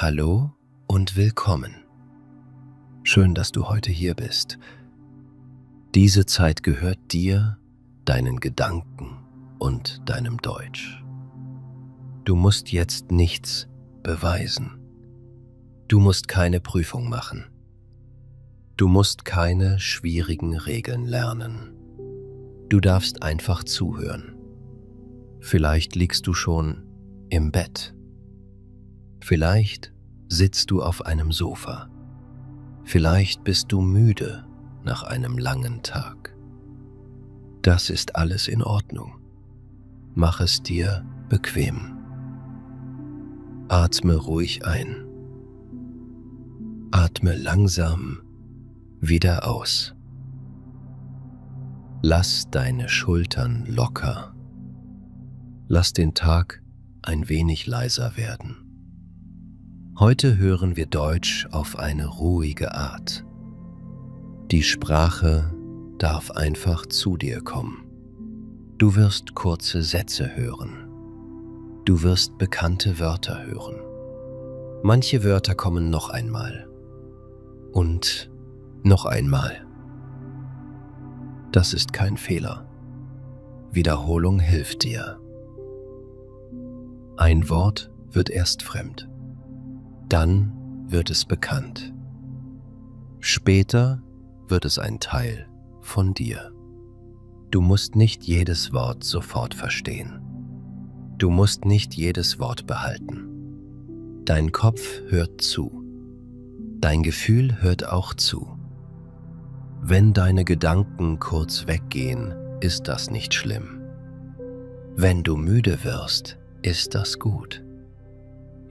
Hallo und willkommen. Schön, dass du heute hier bist. Diese Zeit gehört dir, deinen Gedanken und deinem Deutsch. Du musst jetzt nichts beweisen. Du musst keine Prüfung machen. Du musst keine schwierigen Regeln lernen. Du darfst einfach zuhören. Vielleicht liegst du schon im Bett. Vielleicht sitzt du auf einem Sofa. Vielleicht bist du müde nach einem langen Tag. Das ist alles in Ordnung. Mach es dir bequem. Atme ruhig ein. Atme langsam wieder aus. Lass deine Schultern locker. Lass den Tag ein wenig leiser werden. Heute hören wir Deutsch auf eine ruhige Art. Die Sprache darf einfach zu dir kommen. Du wirst kurze Sätze hören. Du wirst bekannte Wörter hören. Manche Wörter kommen noch einmal. Und noch einmal. Das ist kein Fehler. Wiederholung hilft dir. Ein Wort wird erst fremd. Dann wird es bekannt. Später wird es ein Teil von dir. Du musst nicht jedes Wort sofort verstehen. Du musst nicht jedes Wort behalten. Dein Kopf hört zu. Dein Gefühl hört auch zu. Wenn deine Gedanken kurz weggehen, ist das nicht schlimm. Wenn du müde wirst, ist das gut.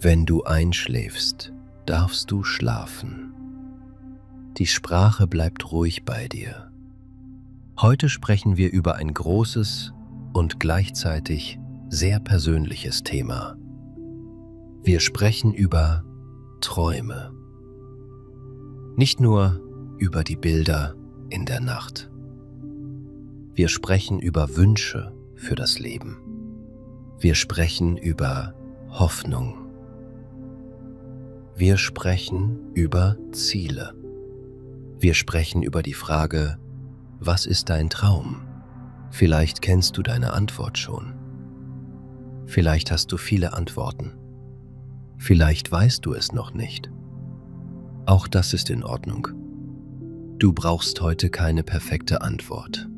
Wenn du einschläfst, darfst du schlafen. Die Sprache bleibt ruhig bei dir. Heute sprechen wir über ein großes und gleichzeitig sehr persönliches Thema. Wir sprechen über Träume. Nicht nur über die Bilder in der Nacht. Wir sprechen über Wünsche für das Leben. Wir sprechen über Hoffnung. Wir sprechen über Ziele. Wir sprechen über die Frage, was ist dein Traum? Vielleicht kennst du deine Antwort schon. Vielleicht hast du viele Antworten. Vielleicht weißt du es noch nicht. Auch das ist in Ordnung. Du brauchst heute keine perfekte Antwort.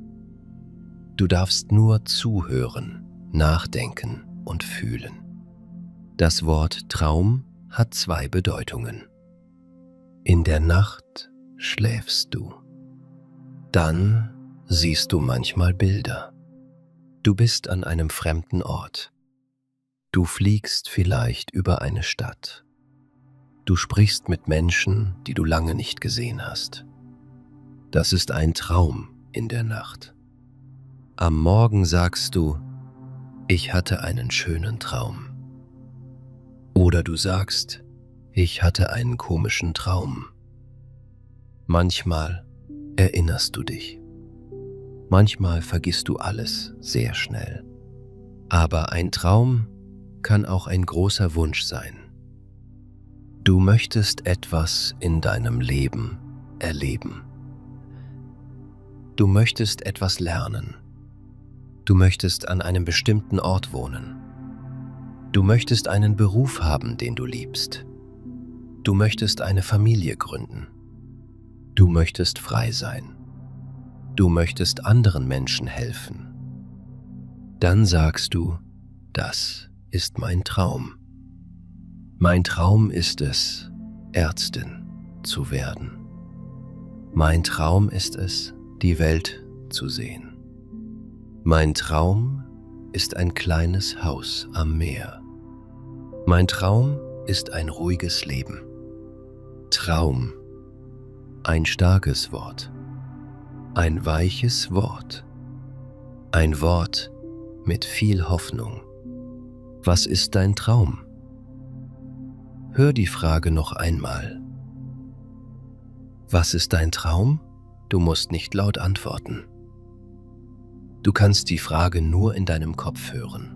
Du darfst nur zuhören, nachdenken und fühlen. Das Wort Traum hat zwei Bedeutungen. In der Nacht schläfst du. Dann siehst du manchmal Bilder. Du bist an einem fremden Ort. Du fliegst vielleicht über eine Stadt. Du sprichst mit Menschen, die du lange nicht gesehen hast. Das ist ein Traum in der Nacht. Am Morgen sagst du, ich hatte einen schönen Traum. Oder du sagst, ich hatte einen komischen Traum. Manchmal erinnerst du dich. Manchmal vergisst du alles sehr schnell. Aber ein Traum kann auch ein großer Wunsch sein. Du möchtest etwas in deinem Leben erleben. Du möchtest etwas lernen. Du möchtest an einem bestimmten Ort wohnen. Du möchtest einen Beruf haben, den du liebst. Du möchtest eine Familie gründen. Du möchtest frei sein. Du möchtest anderen Menschen helfen. Dann sagst du, das ist mein Traum. Mein Traum ist es, Ärztin zu werden. Mein Traum ist es, die Welt zu sehen. Mein Traum ist ein kleines Haus am Meer. Mein Traum ist ein ruhiges Leben. Traum. Ein starkes Wort. Ein weiches Wort. Ein Wort mit viel Hoffnung. Was ist dein Traum? Hör die Frage noch einmal. Was ist dein Traum? Du musst nicht laut antworten. Du kannst die Frage nur in deinem Kopf hören.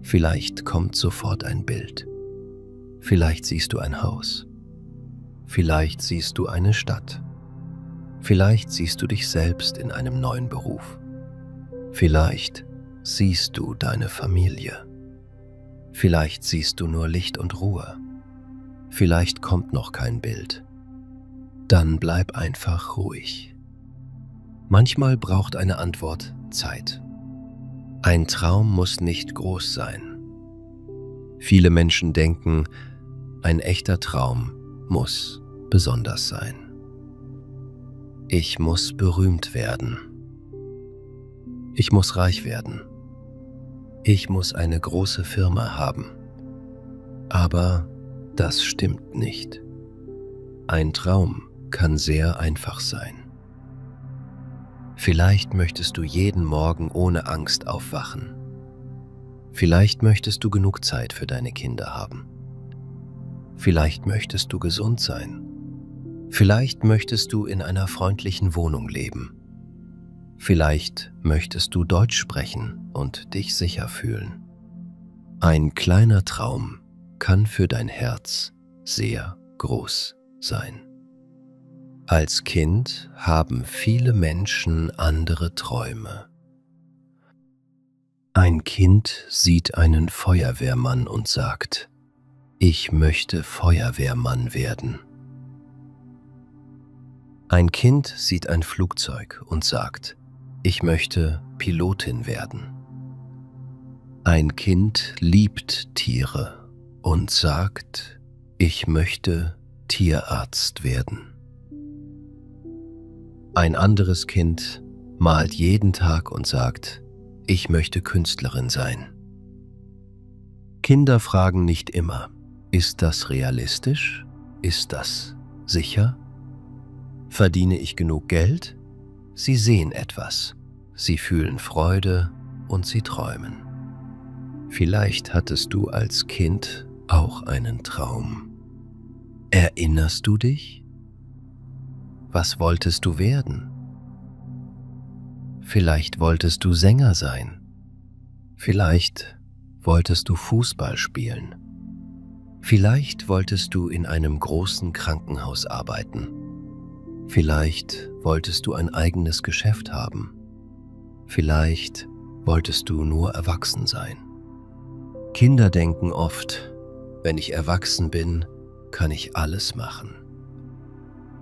Vielleicht kommt sofort ein Bild. Vielleicht siehst du ein Haus. Vielleicht siehst du eine Stadt. Vielleicht siehst du dich selbst in einem neuen Beruf. Vielleicht siehst du deine Familie. Vielleicht siehst du nur Licht und Ruhe. Vielleicht kommt noch kein Bild. Dann bleib einfach ruhig. Manchmal braucht eine Antwort Zeit. Ein Traum muss nicht groß sein. Viele Menschen denken, ein echter Traum muss besonders sein. Ich muss berühmt werden. Ich muss reich werden. Ich muss eine große Firma haben. Aber das stimmt nicht. Ein Traum kann sehr einfach sein. Vielleicht möchtest du jeden Morgen ohne Angst aufwachen. Vielleicht möchtest du genug Zeit für deine Kinder haben. Vielleicht möchtest du gesund sein. Vielleicht möchtest du in einer freundlichen Wohnung leben. Vielleicht möchtest du Deutsch sprechen und dich sicher fühlen. Ein kleiner Traum kann für dein Herz sehr groß sein. Als Kind haben viele Menschen andere Träume. Ein Kind sieht einen Feuerwehrmann und sagt, ich möchte Feuerwehrmann werden. Ein Kind sieht ein Flugzeug und sagt, ich möchte Pilotin werden. Ein Kind liebt Tiere und sagt, ich möchte Tierarzt werden. Ein anderes Kind malt jeden Tag und sagt, ich möchte Künstlerin sein. Kinder fragen nicht immer, ist das realistisch? Ist das sicher? Verdiene ich genug Geld? Sie sehen etwas, sie fühlen Freude und sie träumen. Vielleicht hattest du als Kind auch einen Traum. Erinnerst du dich? Was wolltest du werden? Vielleicht wolltest du Sänger sein. Vielleicht wolltest du Fußball spielen. Vielleicht wolltest du in einem großen Krankenhaus arbeiten. Vielleicht wolltest du ein eigenes Geschäft haben. Vielleicht wolltest du nur erwachsen sein. Kinder denken oft, wenn ich erwachsen bin, kann ich alles machen.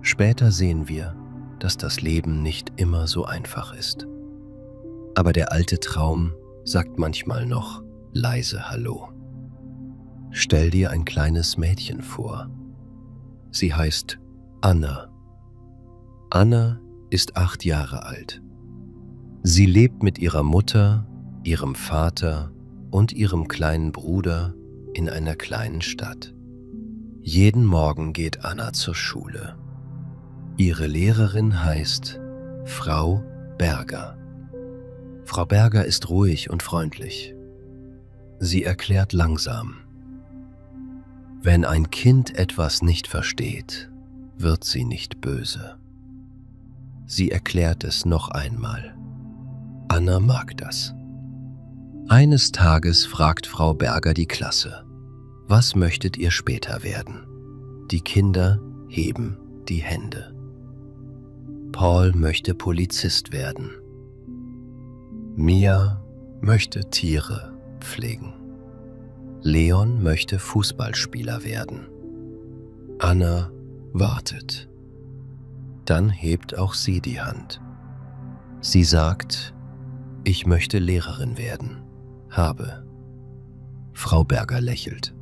Später sehen wir, dass das Leben nicht immer so einfach ist. Aber der alte Traum sagt manchmal noch leise Hallo. Stell dir ein kleines Mädchen vor. Sie heißt Anna. Anna ist 8 Jahre alt. Sie lebt mit ihrer Mutter, ihrem Vater und ihrem kleinen Bruder in einer kleinen Stadt. Jeden Morgen geht Anna zur Schule. Ihre Lehrerin heißt Frau Berger. Frau Berger ist ruhig und freundlich. Sie erklärt langsam. Wenn ein Kind etwas nicht versteht, wird sie nicht böse. Sie erklärt es noch einmal. Anna mag das. Eines Tages fragt Frau Berger die Klasse, was möchtet ihr später werden? Die Kinder heben die Hände. Paul möchte Polizist werden. Mia möchte Tiere pflegen. Leon möchte Fußballspieler werden. Anna wartet. Dann hebt auch sie die Hand. Sie sagt, ich möchte Lehrerin werden. Habe. Frau Berger lächelt.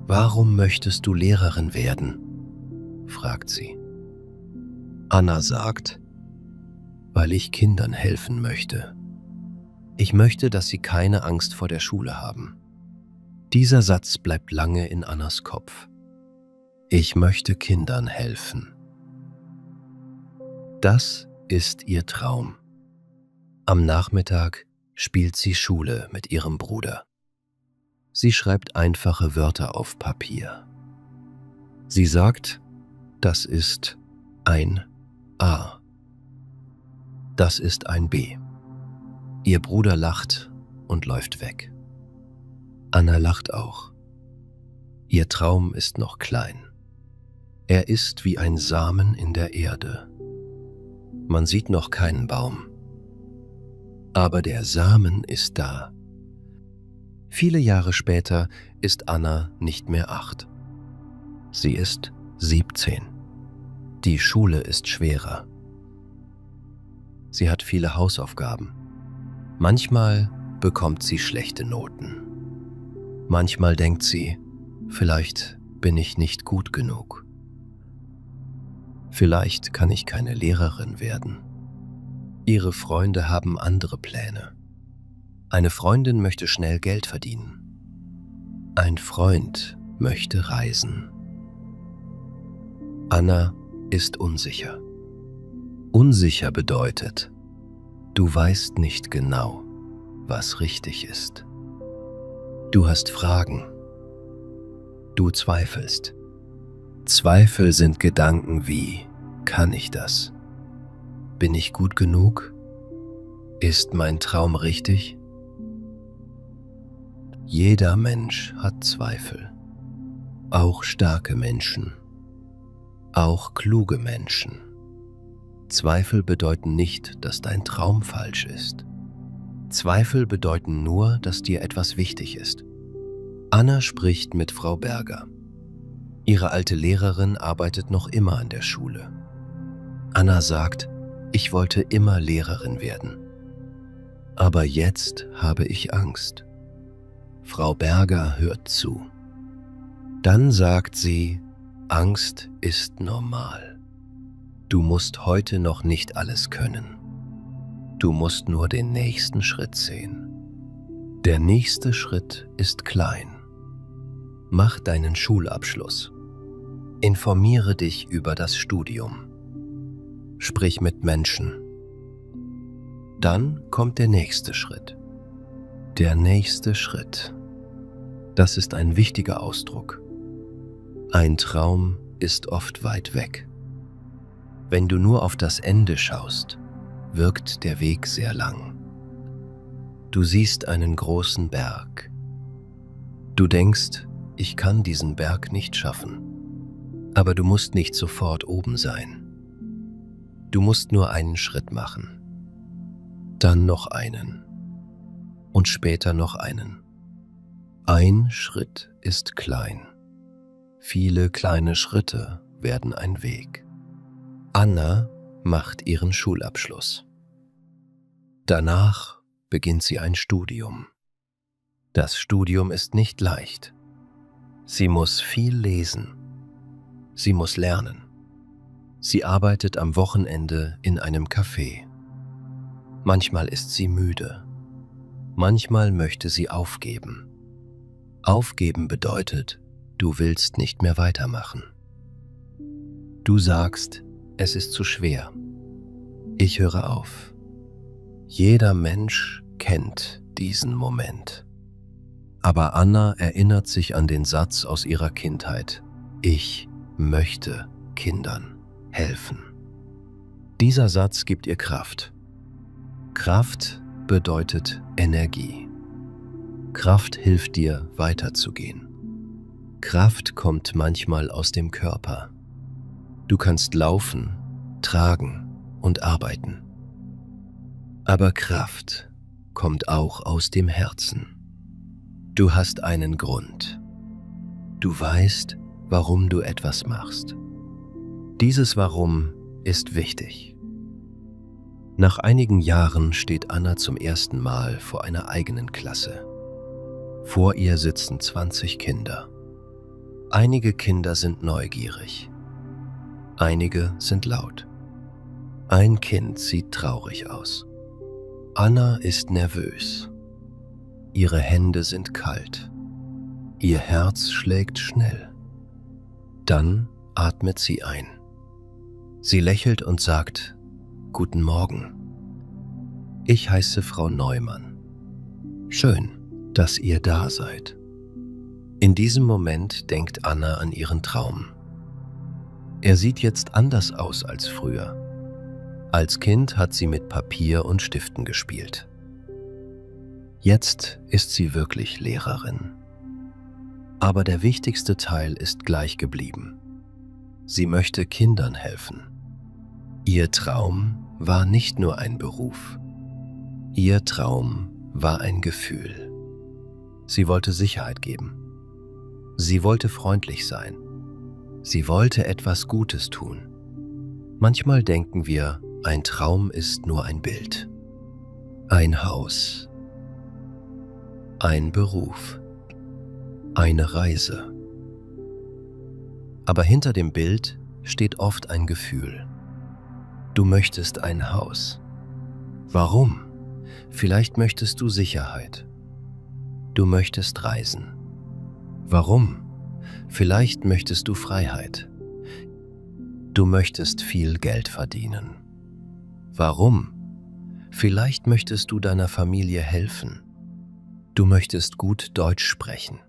Warum möchtest du Lehrerin werden? Fragt sie. Anna sagt, weil ich Kindern helfen möchte. Ich möchte, dass sie keine Angst vor der Schule haben. Dieser Satz bleibt lange in Annas Kopf. Ich möchte Kindern helfen. Das ist ihr Traum. Am Nachmittag spielt sie Schule mit ihrem Bruder. Sie schreibt einfache Wörter auf Papier. Sie sagt, das ist ein A. Das ist ein B. Ihr Bruder lacht und läuft weg. Anna lacht auch. Ihr Traum ist noch klein. Er ist wie ein Samen in der Erde. Man sieht noch keinen Baum. Aber der Samen ist da. Viele Jahre später ist Anna nicht mehr 8. Sie ist 17. Die Schule ist schwerer. Sie hat viele Hausaufgaben. Manchmal bekommt sie schlechte Noten. Manchmal denkt sie, vielleicht bin ich nicht gut genug. Vielleicht kann ich keine Lehrerin werden. Ihre Freunde haben andere Pläne. Eine Freundin möchte schnell Geld verdienen. Ein Freund möchte reisen. Anna ist unsicher. Unsicher bedeutet, du weißt nicht genau, was richtig ist. Du hast Fragen. Du zweifelst. Zweifel sind Gedanken wie, kann ich das? Bin ich gut genug? Ist mein Traum richtig? Jeder Mensch hat Zweifel. Auch starke Menschen. Auch kluge Menschen. Zweifel bedeuten nicht, dass dein Traum falsch ist. Zweifel bedeuten nur, dass dir etwas wichtig ist. Anna spricht mit Frau Berger. Ihre alte Lehrerin arbeitet noch immer an der Schule. Anna sagt, ich wollte immer Lehrerin werden. Aber jetzt habe ich Angst. Frau Berger hört zu. Dann sagt sie, Angst ist normal. Du musst heute noch nicht alles können. Du musst nur den nächsten Schritt sehen. Der nächste Schritt ist klein. Mach deinen Schulabschluss. Informiere dich über das Studium. Sprich mit Menschen. Dann kommt der nächste Schritt. Der nächste Schritt. Das ist ein wichtiger Ausdruck. Ein Traum ist oft weit weg. Wenn du nur auf das Ende schaust, wirkt der Weg sehr lang. Du siehst einen großen Berg. Du denkst, ich kann diesen Berg nicht schaffen. Aber du musst nicht sofort oben sein. Du musst nur einen Schritt machen. Dann noch einen. Und später noch einen. Ein Schritt ist klein. Viele kleine Schritte werden ein Weg. Anna macht ihren Schulabschluss. Danach beginnt sie ein Studium. Das Studium ist nicht leicht. Sie muss viel lesen. Sie muss lernen. Sie arbeitet am Wochenende in einem Café. Manchmal ist sie müde. Manchmal möchte sie aufgeben. Aufgeben bedeutet, du willst nicht mehr weitermachen. Du sagst, es ist zu schwer. Ich höre auf. Jeder Mensch kennt diesen Moment. Aber Anna erinnert sich an den Satz aus ihrer Kindheit. Ich möchte Kindern helfen. Dieser Satz gibt ihr Kraft. Kraft bedeutet Energie. Kraft hilft dir, weiterzugehen. Kraft kommt manchmal aus dem Körper. Du kannst laufen, tragen und arbeiten. Aber Kraft kommt auch aus dem Herzen. Du hast einen Grund. Du weißt, warum du etwas machst. Dieses Warum ist wichtig. Nach einigen Jahren steht Anna zum ersten Mal vor einer eigenen Klasse. Vor ihr sitzen 20 Kinder. Einige Kinder sind neugierig. Einige sind laut. Ein Kind sieht traurig aus. Anna ist nervös. Ihre Hände sind kalt. Ihr Herz schlägt schnell. Dann atmet sie ein. Sie lächelt und sagt, Guten Morgen. Ich heiße Frau Neumann. Schön, dass ihr da seid. In diesem Moment denkt Anna an ihren Traum. Er sieht jetzt anders aus als früher. Als Kind hat sie mit Papier und Stiften gespielt. Jetzt ist sie wirklich Lehrerin. Aber der wichtigste Teil ist gleich geblieben. Sie möchte Kindern helfen. Ihr Traum war nicht nur ein Beruf. Ihr Traum war ein Gefühl. Sie wollte Sicherheit geben. Sie wollte freundlich sein. Sie wollte etwas Gutes tun. Manchmal denken wir, ein Traum ist nur ein Bild. Ein Haus. Ein Beruf. Eine Reise. Aber hinter dem Bild steht oft ein Gefühl. Du möchtest ein Haus. Warum? Vielleicht möchtest du Sicherheit. Du möchtest reisen. Warum? Vielleicht möchtest du Freiheit. Du möchtest viel Geld verdienen. Warum? Vielleicht möchtest du deiner Familie helfen. Du möchtest gut Deutsch sprechen.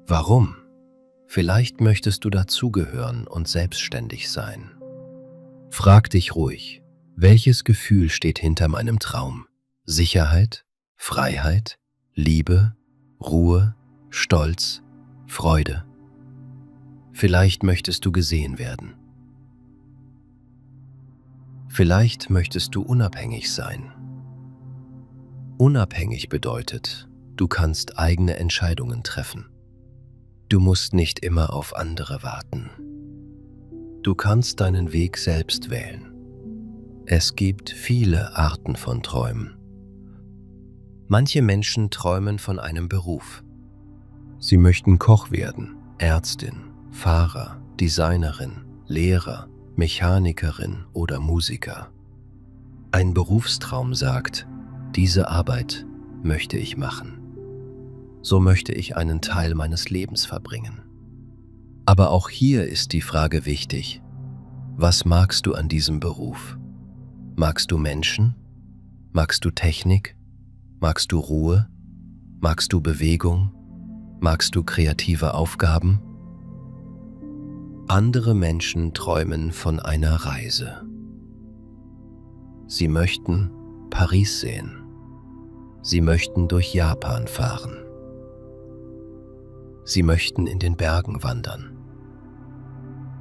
Warum? Vielleicht möchtest du dazugehören und selbstständig sein. Frag dich ruhig, welches Gefühl steht hinter meinem Traum? Sicherheit, Freiheit, Liebe, Ruhe, Stolz, Freude. Vielleicht möchtest du gesehen werden. Vielleicht möchtest du unabhängig sein. Unabhängig bedeutet, du kannst eigene Entscheidungen treffen. Du musst nicht immer auf andere warten. Du kannst deinen Weg selbst wählen. Es gibt viele Arten von Träumen. Manche Menschen träumen von einem Beruf. Sie möchten Koch werden, Ärztin, Fahrer, Designerin, Lehrer, Mechanikerin oder Musiker. Ein Berufstraum sagt, diese Arbeit möchte ich machen. So möchte ich einen Teil meines Lebens verbringen. Aber auch hier ist die Frage wichtig: Was magst du an diesem Beruf? Magst du Menschen? Magst du Technik? Magst du Ruhe? Magst du Bewegung? Magst du kreative Aufgaben? Andere Menschen träumen von einer Reise. Sie möchten Paris sehen. Sie möchten durch Japan fahren. Sie möchten in den Bergen wandern.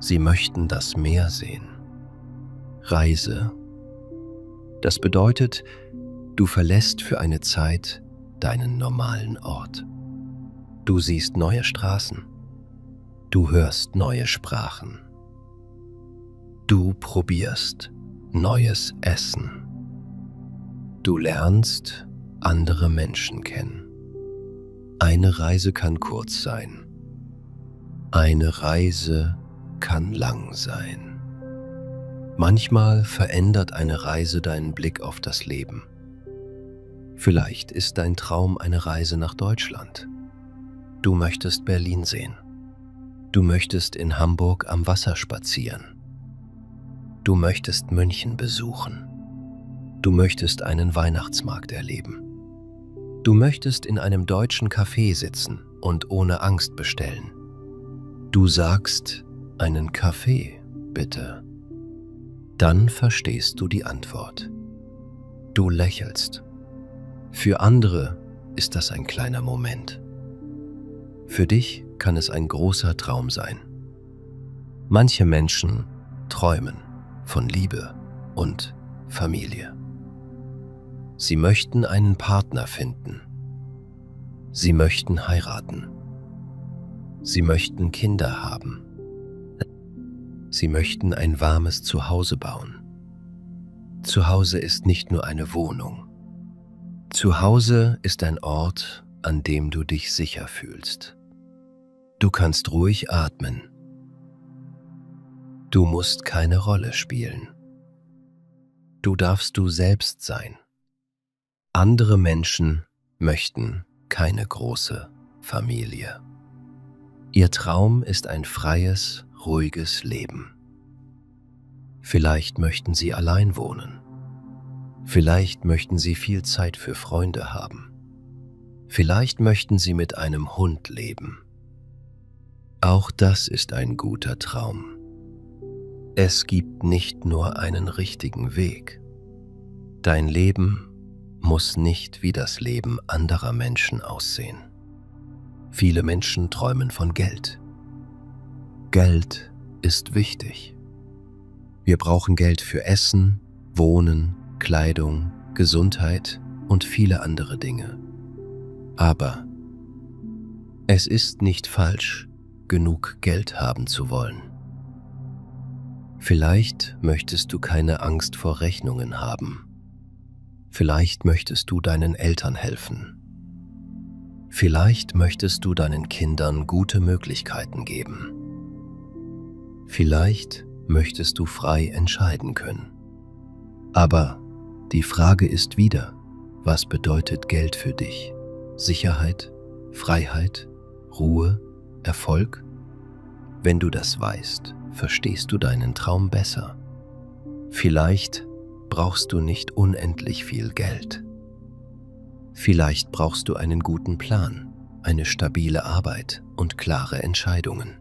Sie möchten das Meer sehen. Reise. Das bedeutet, du verlässt für eine Zeit deinen normalen Ort. Du siehst neue Straßen. Du hörst neue Sprachen. Du probierst neues Essen. Du lernst andere Menschen kennen. Eine Reise kann kurz sein. Eine Reise kann lang sein. Manchmal verändert eine Reise deinen Blick auf das Leben. Vielleicht ist dein Traum eine Reise nach Deutschland. Du möchtest Berlin sehen. Du möchtest in Hamburg am Wasser spazieren. Du möchtest München besuchen. Du möchtest einen Weihnachtsmarkt erleben. Du möchtest in einem deutschen Café sitzen und ohne Angst bestellen. Du sagst, einen Kaffee, bitte. Dann verstehst du die Antwort. Du lächelst. Für andere ist das ein kleiner Moment. Für dich kann es ein großer Traum sein. Manche Menschen träumen von Liebe und Familie. Sie möchten einen Partner finden. Sie möchten heiraten. Sie möchten Kinder haben. Sie möchten ein warmes Zuhause bauen. Zuhause ist nicht nur eine Wohnung. Zuhause ist ein Ort, an dem du dich sicher fühlst. Du kannst ruhig atmen. Du musst keine Rolle spielen. Du darfst du selbst sein. Andere Menschen möchten keine große Familie. Ihr Traum ist ein freies, ruhiges Leben. Vielleicht möchten sie allein wohnen. Vielleicht möchten sie viel Zeit für Freunde haben. Vielleicht möchten sie mit einem Hund leben. Auch das ist ein guter Traum. Es gibt nicht nur einen richtigen Weg. Dein Leben muss nicht wie das Leben anderer Menschen aussehen. Viele Menschen träumen von Geld. Geld ist wichtig. Wir brauchen Geld für Essen, Wohnen, Kleidung, Gesundheit und viele andere Dinge. Aber es ist nicht falsch, genug Geld haben zu wollen. Vielleicht möchtest du keine Angst vor Rechnungen haben. Vielleicht möchtest du deinen Eltern helfen. Vielleicht möchtest du deinen Kindern gute Möglichkeiten geben. Vielleicht möchtest du frei entscheiden können. Aber die Frage ist wieder, was bedeutet Geld für dich? Sicherheit, Freiheit, Ruhe, Erfolg? Wenn du das weißt, verstehst du deinen Traum besser. Vielleicht brauchst du nicht unendlich viel Geld. Vielleicht brauchst du einen guten Plan, eine stabile Arbeit und klare Entscheidungen.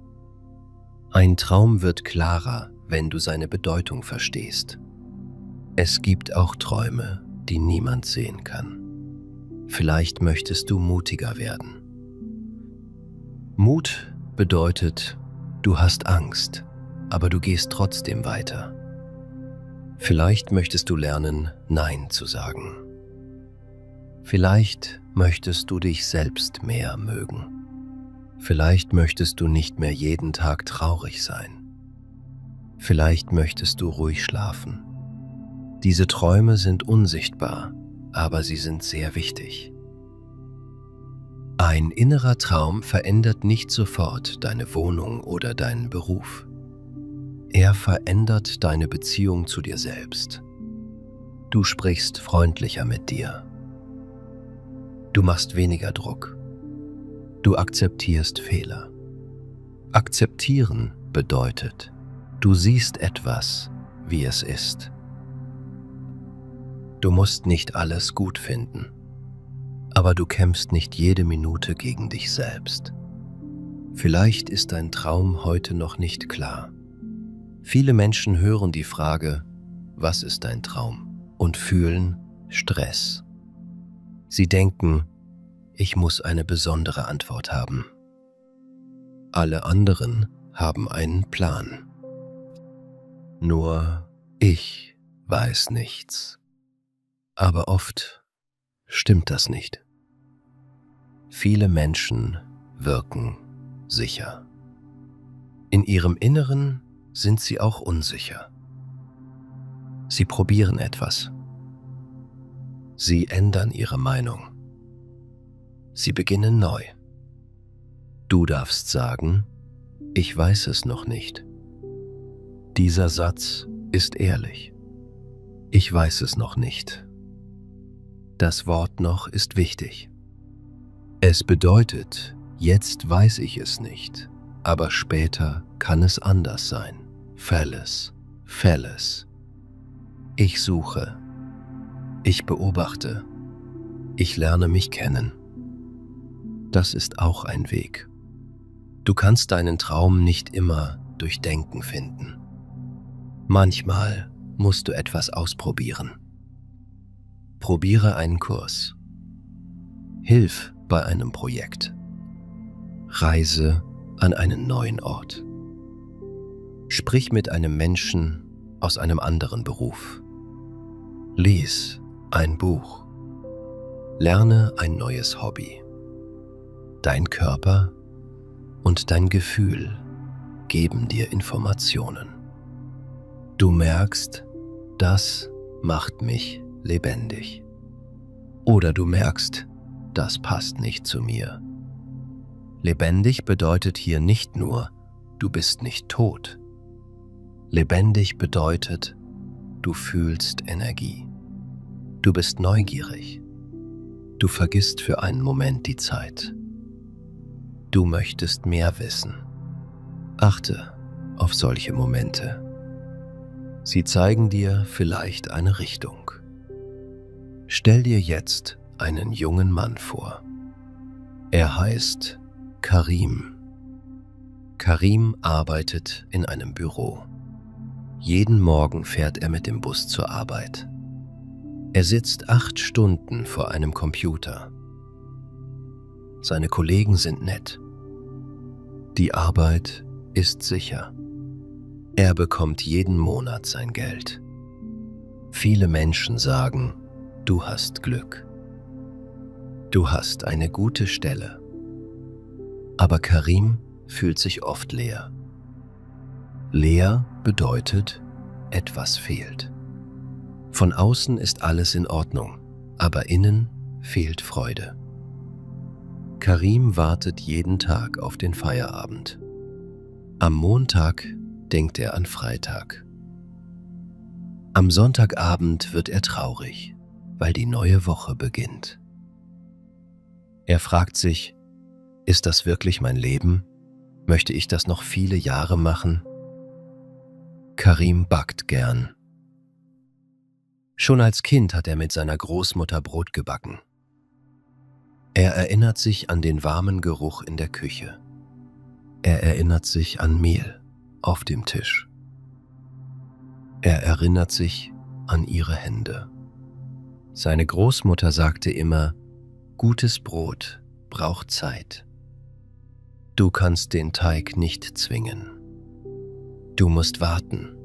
Ein Traum wird klarer, wenn du seine Bedeutung verstehst. Es gibt auch Träume, die niemand sehen kann. Vielleicht möchtest du mutiger werden. Mut bedeutet, du hast Angst, aber du gehst trotzdem weiter. Vielleicht möchtest du lernen, Nein zu sagen. Vielleicht möchtest du dich selbst mehr mögen. Vielleicht möchtest du nicht mehr jeden Tag traurig sein. Vielleicht möchtest du ruhig schlafen. Diese Träume sind unsichtbar, aber sie sind sehr wichtig. Ein innerer Traum verändert nicht sofort deine Wohnung oder deinen Beruf. Er verändert deine Beziehung zu dir selbst. Du sprichst freundlicher mit dir. Du machst weniger Druck. Du akzeptierst Fehler. Akzeptieren bedeutet, du siehst etwas, wie es ist. Du musst nicht alles gut finden, aber du kämpfst nicht jede Minute gegen dich selbst. Vielleicht ist dein Traum heute noch nicht klar. Viele Menschen hören die Frage, was ist dein Traum? Und fühlen Stress. Sie denken, ich muss eine besondere Antwort haben. Alle anderen haben einen Plan. Nur ich weiß nichts. Aber oft stimmt das nicht. Viele Menschen wirken sicher. In ihrem Inneren sind sie auch unsicher. Sie probieren etwas. Sie ändern ihre Meinung. Sie beginnen neu. Du darfst sagen, ich weiß es noch nicht. Dieser Satz ist ehrlich. Ich weiß es noch nicht. Das Wort noch ist wichtig. Es bedeutet, jetzt weiß ich es nicht, aber später kann es anders sein. Felles. Ich suche. Ich beobachte. Ich lerne mich kennen. Das ist auch ein Weg. Du kannst deinen Traum nicht immer durch Denken finden. Manchmal musst du etwas ausprobieren. Probiere einen Kurs. Hilf bei einem Projekt. Reise an einen neuen Ort. Sprich mit einem Menschen aus einem anderen Beruf. Lies ein Buch. Lerne ein neues Hobby. Dein Körper und dein Gefühl geben dir Informationen. Du merkst, das macht mich lebendig. Oder du merkst, das passt nicht zu mir. Lebendig bedeutet hier nicht nur, du bist nicht tot. Lebendig bedeutet, du fühlst Energie. Du bist neugierig. Du vergisst für einen Moment die Zeit. Du möchtest mehr wissen. Achte auf solche Momente. Sie zeigen dir vielleicht eine Richtung. Stell dir jetzt einen jungen Mann vor. Er heißt Karim. Karim arbeitet in einem Büro. Jeden Morgen fährt er mit dem Bus zur Arbeit. Er sitzt 8 Stunden vor einem Computer. Seine Kollegen sind nett. Die Arbeit ist sicher. Er bekommt jeden Monat sein Geld. Viele Menschen sagen, du hast Glück. Du hast eine gute Stelle. Aber Karim fühlt sich oft leer. Leer bedeutet, etwas fehlt. Von außen ist alles in Ordnung, aber innen fehlt Freude. Karim wartet jeden Tag auf den Feierabend. Am Montag denkt er an Freitag. Am Sonntagabend wird er traurig, weil die neue Woche beginnt. Er fragt sich, ist das wirklich mein Leben? Möchte ich das noch viele Jahre machen? Karim backt gern. Schon als Kind hat er mit seiner Großmutter Brot gebacken. Er erinnert sich an den warmen Geruch in der Küche. Er erinnert sich an Mehl auf dem Tisch. Er erinnert sich an ihre Hände. Seine Großmutter sagte immer, gutes Brot braucht Zeit. Du kannst den Teig nicht zwingen. Du musst warten.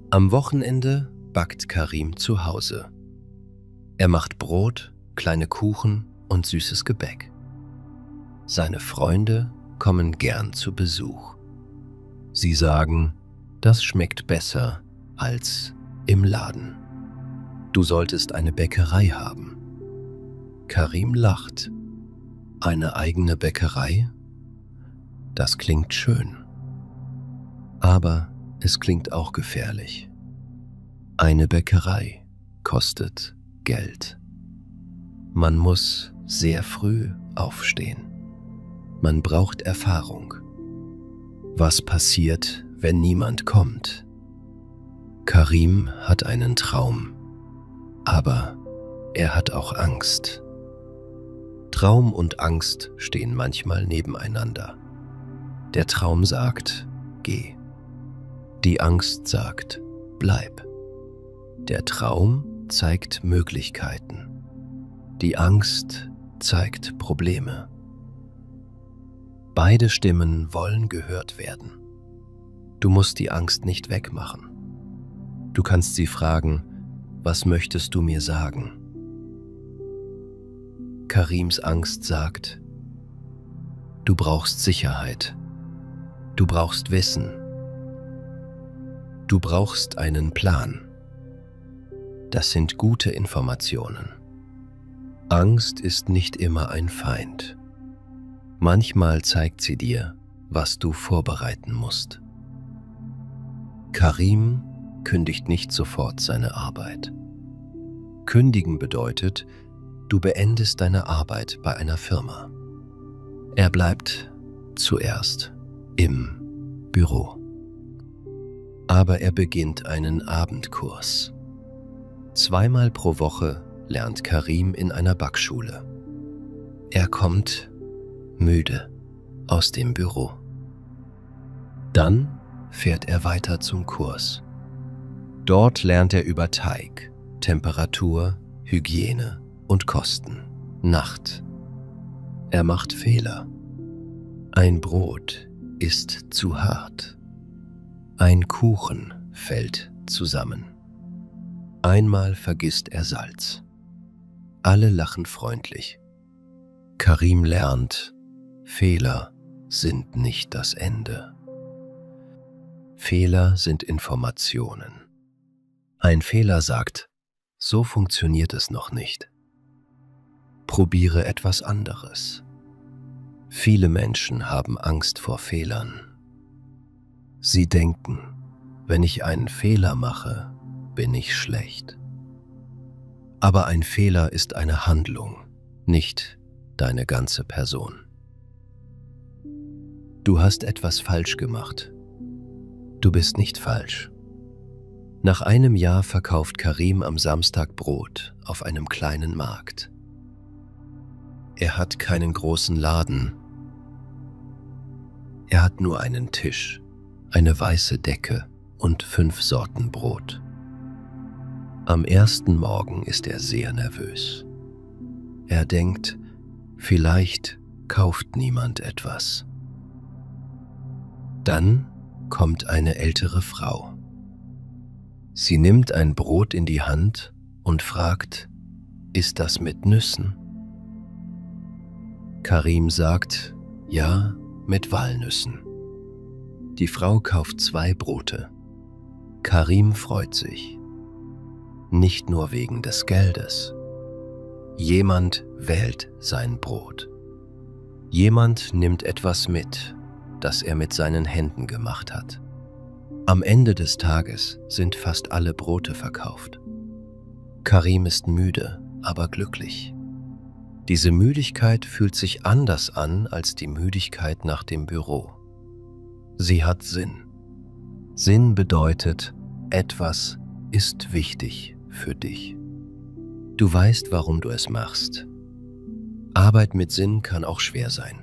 Am Wochenende backt Karim zu Hause. Er macht Brot, kleine Kuchen und süßes Gebäck. Seine Freunde kommen gern zu Besuch. Sie sagen, das schmeckt besser als im Laden. Du solltest eine Bäckerei haben. Karim lacht. Eine eigene Bäckerei? Das klingt schön. Aber es klingt auch gefährlich. Eine Bäckerei kostet Geld. Man muss sehr früh aufstehen. Man braucht Erfahrung. Was passiert, wenn niemand kommt? Karim hat einen Traum, aber er hat auch Angst. Traum und Angst stehen manchmal nebeneinander. Der Traum sagt, geh. Die Angst sagt, bleib. Der Traum zeigt Möglichkeiten. Die Angst zeigt Probleme. Beide Stimmen wollen gehört werden. Du musst die Angst nicht wegmachen. Du kannst sie fragen, was möchtest du mir sagen? Karims Angst sagt, du brauchst Sicherheit. Du brauchst Wissen. Du brauchst einen Plan. Das sind gute Informationen. Angst ist nicht immer ein Feind. Manchmal zeigt sie dir, was du vorbereiten musst. Karim kündigt nicht sofort seine Arbeit. Kündigen bedeutet, du beendest deine Arbeit bei einer Firma. Er bleibt zuerst im Büro. Aber er beginnt einen Abendkurs. 2-mal pro Woche lernt Karim in einer Backschule. Er kommt müde aus dem Büro. Dann fährt er weiter zum Kurs. Dort lernt er über Teig, Temperatur, Hygiene und Kosten. Nacht. Er macht Fehler. Ein Brot ist zu hart. Ein Kuchen fällt zusammen. Einmal vergisst er Salz. Alle lachen freundlich. Karim lernt, Fehler sind nicht das Ende. Fehler sind Informationen. Ein Fehler sagt, so funktioniert es noch nicht. Probiere etwas anderes. Viele Menschen haben Angst vor Fehlern. Sie denken, wenn ich einen Fehler mache, bin ich schlecht. Aber ein Fehler ist eine Handlung, nicht deine ganze Person. Du hast etwas falsch gemacht. Du bist nicht falsch. Nach einem Jahr verkauft Karim am Samstag Brot auf einem kleinen Markt. Er hat keinen großen Laden. Er hat nur einen Tisch, eine weiße Decke und 5 Sorten Brot. Am ersten Morgen ist er sehr nervös. Er denkt, Vielleicht kauft niemand etwas. Dann kommt eine ältere Frau. Sie nimmt ein Brot in die Hand und fragt, ist das mit Nüssen? Karim sagt, ja, mit Walnüssen. Die Frau kauft 2 Brote. Karim freut sich. Nicht nur wegen des Geldes. Jemand wählt sein Brot. Jemand nimmt etwas mit, das er mit seinen Händen gemacht hat. Am Ende des Tages sind fast alle Brote verkauft. Karim ist müde, aber glücklich. Diese Müdigkeit fühlt sich anders an als die Müdigkeit nach dem Büro. Sie hat Sinn. Sinn bedeutet, etwas ist wichtig für dich. Du weißt, warum du es machst. Arbeit mit Sinn kann auch schwer sein.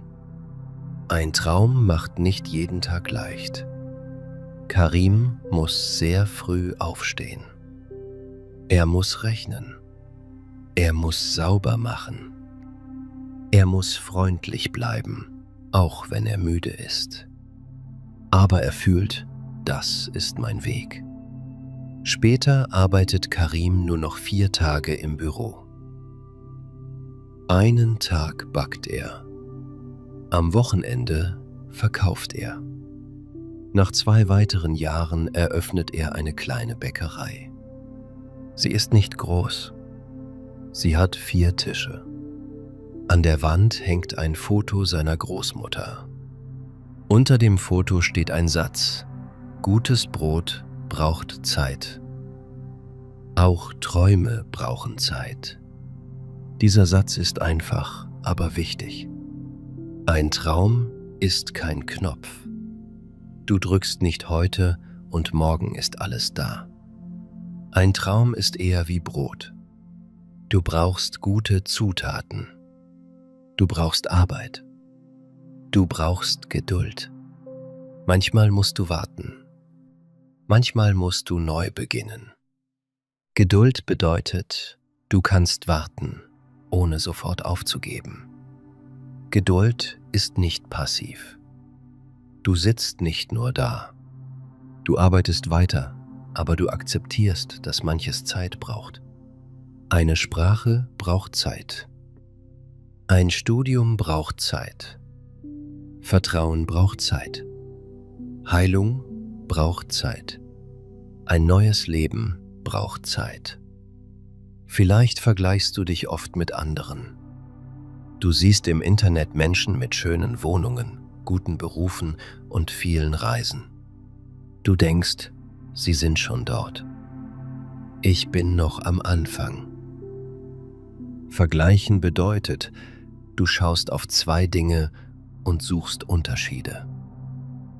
Ein Traum macht nicht jeden Tag leicht. Karim muss sehr früh aufstehen. Er muss rechnen. Er muss sauber machen. Er muss freundlich bleiben, auch wenn er müde ist. Aber er fühlt, das ist mein Weg. Später arbeitet Karim nur noch 4 Tage im Büro. Einen Tag backt er. Am Wochenende verkauft er. Nach 2 weiteren Jahren eröffnet er eine kleine Bäckerei. Sie ist nicht groß. Sie hat 4 Tische. An der Wand hängt ein Foto seiner Großmutter. Unter dem Foto steht ein Satz: Gutes Brot braucht Zeit. Auch Träume brauchen Zeit. Dieser Satz ist einfach, aber wichtig. Ein Traum ist kein Knopf. Du drückst nicht heute und morgen ist alles da. Ein Traum ist eher wie Brot. Du brauchst gute Zutaten. Du brauchst Arbeit. Du brauchst Geduld. Manchmal musst du warten. Manchmal musst du neu beginnen. Geduld bedeutet, du kannst warten, ohne sofort aufzugeben. Geduld ist nicht passiv. Du sitzt nicht nur da. Du arbeitest weiter, aber du akzeptierst, dass manches Zeit braucht. Eine Sprache braucht Zeit. Ein Studium braucht Zeit. Vertrauen braucht Zeit. Heilung braucht Zeit. Ein neues Leben braucht Zeit. Vielleicht vergleichst du dich oft mit anderen. Du siehst im Internet Menschen mit schönen Wohnungen, guten Berufen und vielen Reisen. Du denkst, sie sind schon dort. Ich bin noch am Anfang. Vergleichen bedeutet, du schaust auf 2 Dinge und suchst Unterschiede.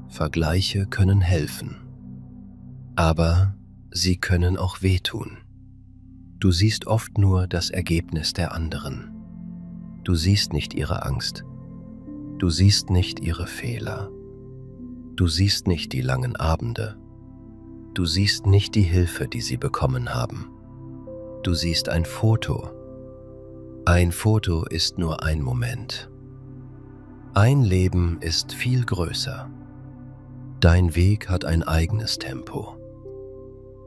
Vergleiche können helfen, aber sie können auch wehtun. Du siehst oft nur das Ergebnis der anderen. Du siehst nicht ihre Angst. Du siehst nicht ihre Fehler. Du siehst nicht die langen Abende. Du siehst nicht die Hilfe, die sie bekommen haben. Du siehst ein Foto. Ein Foto ist nur ein Moment. Ein Leben ist viel größer. Dein Weg hat ein eigenes Tempo.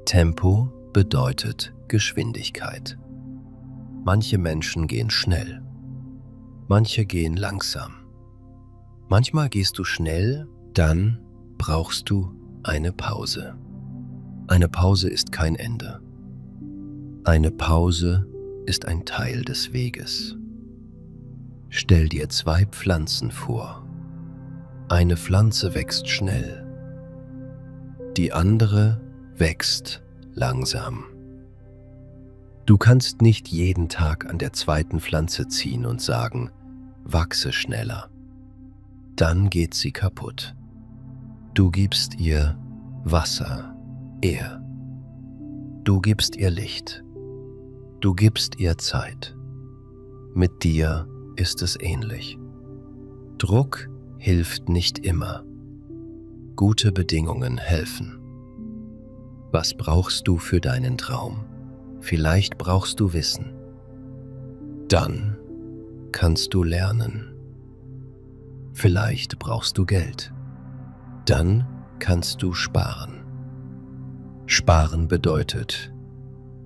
Tempo bedeutet Geschwindigkeit. Manche Menschen gehen schnell. Manche gehen langsam. Manchmal gehst du schnell, dann brauchst du eine Pause. Eine Pause ist kein Ende. Eine Pause ist ein Teil des Weges. Stell dir 2 Pflanzen vor. Eine Pflanze wächst schnell. Die andere wächst langsam. Du kannst nicht jeden Tag an der 2. Pflanze ziehen und sagen, wachse schneller. Dann geht sie kaputt. Du gibst ihr Wasser, Air. Du gibst ihr Licht. Du gibst ihr Zeit. Mit dir ist es ähnlich. Druck hilft nicht immer. Gute Bedingungen helfen. Was brauchst du für deinen Traum? Vielleicht brauchst du Wissen. Dann kannst du lernen. Vielleicht brauchst du Geld. Dann kannst du sparen. Sparen bedeutet,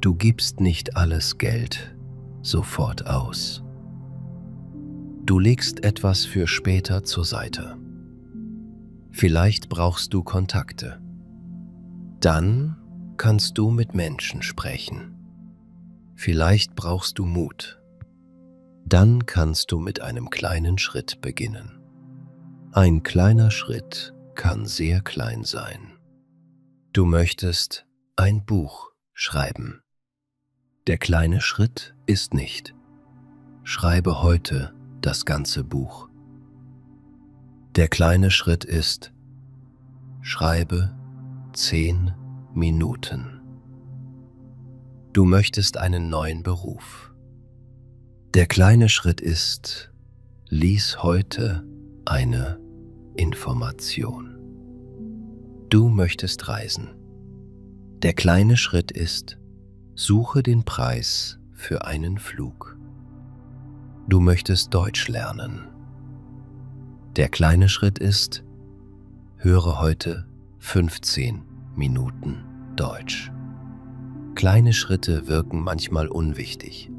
du gibst nicht alles Geld sofort aus. Du legst etwas für später zur Seite. Vielleicht brauchst du Kontakte. Dann kannst du mit Menschen sprechen. Vielleicht brauchst du Mut. Dann kannst du mit einem kleinen Schritt beginnen. Ein kleiner Schritt kann sehr klein sein. Du möchtest ein Buch schreiben. Der kleine Schritt ist nicht: schreibe heute das ganze Buch. Der kleine Schritt ist: schreibe 10 Minuten. Du möchtest einen neuen Beruf. Der kleine Schritt ist: lies heute eine Information. Du möchtest reisen. Der kleine Schritt ist: suche den Preis für einen Flug. Du möchtest Deutsch lernen. Der kleine Schritt ist: höre heute 15 Minuten Deutsch. Kleine Schritte wirken manchmal unwichtig,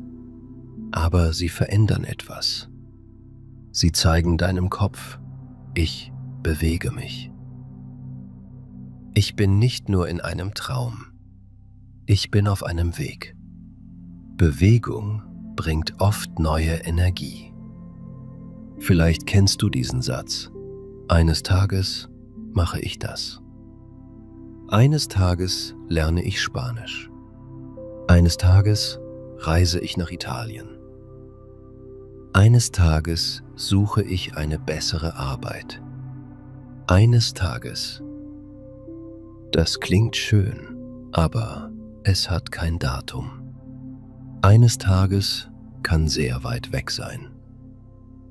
aber sie verändern etwas. Sie zeigen deinem Kopf: ich bewege mich. Ich bin nicht nur in einem Traum. Ich bin auf einem Weg. Bewegung bringt oft neue Energie. Vielleicht kennst du diesen Satz: eines Tages mache ich das. Eines Tages lerne ich Spanisch. Eines Tages reise ich nach Italien. Eines Tages suche ich eine bessere Arbeit. Eines Tages. Das klingt schön, aber es hat kein Datum. Eines Tages kann sehr weit weg sein.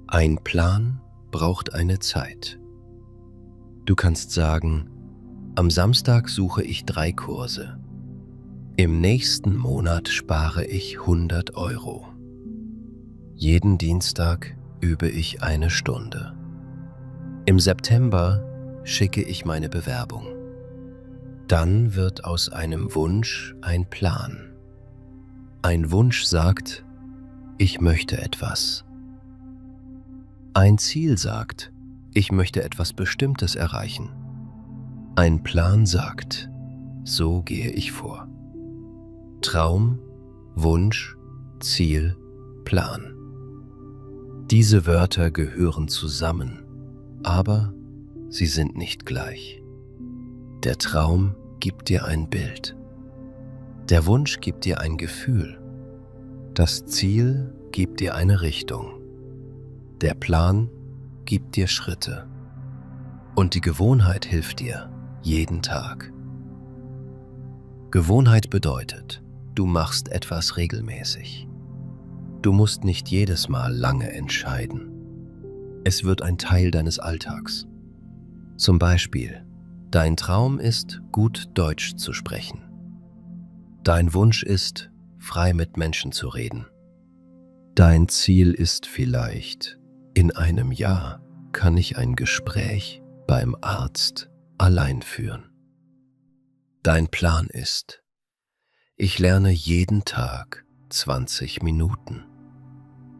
Ein Plan braucht eine Zeit. Du kannst sagen: am Samstag suche ich 3 Kurse. Im nächsten Monat spare ich 100 Euro. Jeden Dienstag übe ich 1 Stunde. Im September schicke ich meine Bewerbung. Dann wird aus einem Wunsch ein Plan. Ein Wunsch sagt: ich möchte etwas. Ein Ziel sagt: ich möchte etwas Bestimmtes erreichen. Ein Plan sagt: so gehe ich vor. Traum, Wunsch, Ziel, Plan. Diese Wörter gehören zusammen, aber sie sind nicht gleich. Der Traum gibt dir ein Bild. Der Wunsch gibt dir ein Gefühl. Das Ziel gibt dir eine Richtung. Der Plan gibt dir Schritte. Und die Gewohnheit hilft dir jeden Tag. Gewohnheit bedeutet, du machst etwas regelmäßig. Du musst nicht jedes Mal lange entscheiden. Es wird ein Teil deines Alltags. Zum Beispiel: dein Traum ist, gut Deutsch zu sprechen. Dein Wunsch ist, frei mit Menschen zu reden. Dein Ziel ist vielleicht: in einem Jahr kann ich ein Gespräch beim Arzt allein führen. Dein Plan ist: ich lerne jeden Tag 20 Minuten.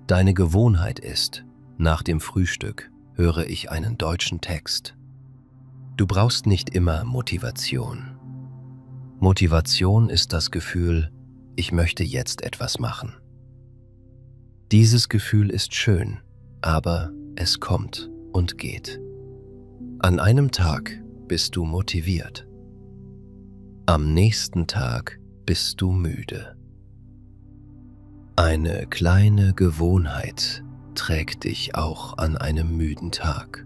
Deine Gewohnheit ist: nach dem Frühstück höre ich einen deutschen Text. Du brauchst nicht immer Motivation. Motivation ist das Gefühl: ich möchte jetzt etwas machen. Dieses Gefühl ist schön, aber es kommt und geht. An einem Tag bist du motiviert. Am nächsten Tag bist du müde. Eine kleine Gewohnheit trägt dich auch an einem müden Tag.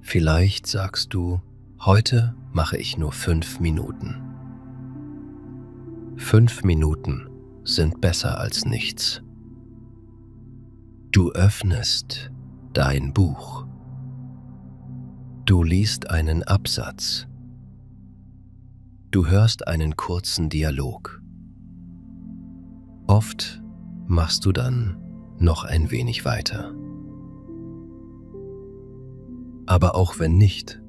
Vielleicht sagst du: heute mache ich nur 5 Minuten. 5 Minuten sind besser als nichts. Du öffnest dein Buch. Du liest einen Absatz. Du hörst einen kurzen Dialog. Oft machst du dann noch ein wenig weiter. Aber auch wenn nicht,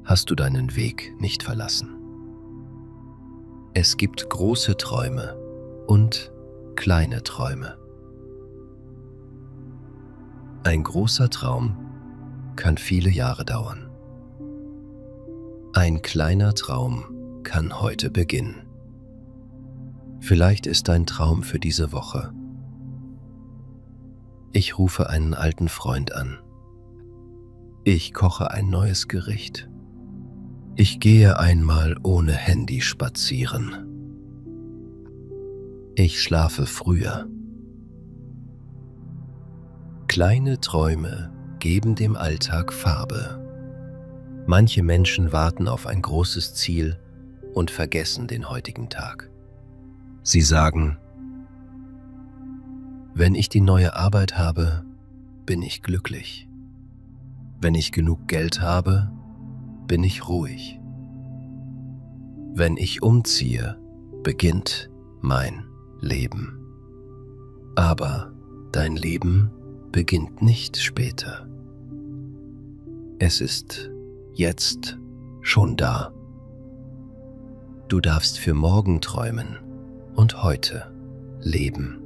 hast du deinen Weg nicht verlassen. Es gibt große Träume und kleine Träume. Ein großer Traum kann viele Jahre dauern. Ein kleiner Traum kann heute beginnen. Vielleicht ist dein Traum für diese Woche: Ich rufe einen alten Freund an. Ich koche ein neues Gericht. Ich gehe einmal ohne Handy spazieren. Ich schlafe früher. Kleine Träume geben dem Alltag Farbe. Manche Menschen warten auf ein großes Ziel und vergessen den heutigen Tag. Sie sagen: Wenn ich die neue Arbeit habe, bin ich glücklich. Wenn ich genug Geld habe, bin ich ruhig. Wenn ich umziehe, beginnt mein Leben. Aber dein Leben beginnt nicht später. Es ist jetzt schon da. Du darfst für morgen träumen und heute leben.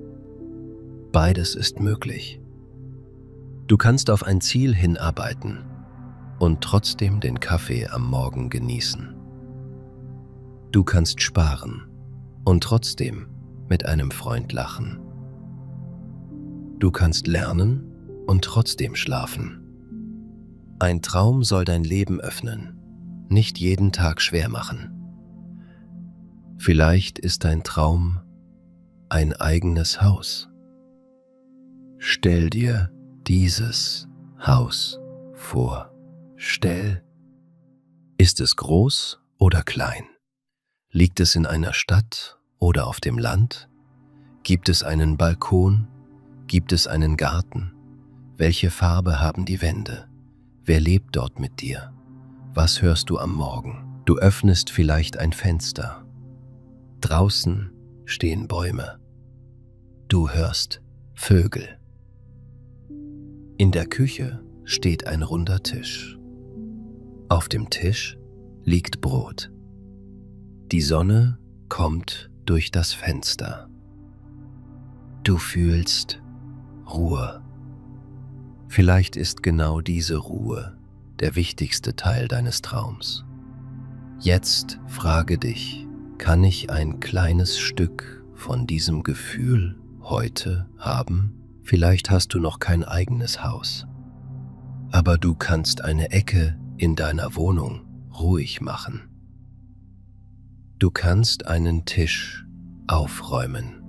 Beides ist möglich. Du kannst auf ein Ziel hinarbeiten und trotzdem den Kaffee am Morgen genießen. Du kannst sparen und trotzdem mit einem Freund lachen. Du kannst lernen und trotzdem schlafen. Ein Traum soll dein Leben öffnen, nicht jeden Tag schwer machen. Vielleicht ist dein Traum ein eigenes Haus. Stell dir dieses Haus vor. Ist es groß oder klein? Liegt es in einer Stadt oder auf dem Land? Gibt es einen Balkon? Gibt es einen Garten? Welche Farbe haben die Wände? Wer lebt dort mit dir? Was hörst du am Morgen? Du öffnest vielleicht ein Fenster. Draußen stehen Bäume. Du hörst Vögel. In der Küche steht ein runder Tisch. Auf dem Tisch liegt Brot. Die Sonne kommt durch das Fenster. Du fühlst Ruhe. Vielleicht ist genau diese Ruhe der wichtigste Teil deines Traums. Jetzt frage dich: Kann ich ein kleines Stück von diesem Gefühl heute haben? Vielleicht hast du noch kein eigenes Haus, aber du kannst eine Ecke in deiner Wohnung ruhig machen. Du kannst einen Tisch aufräumen.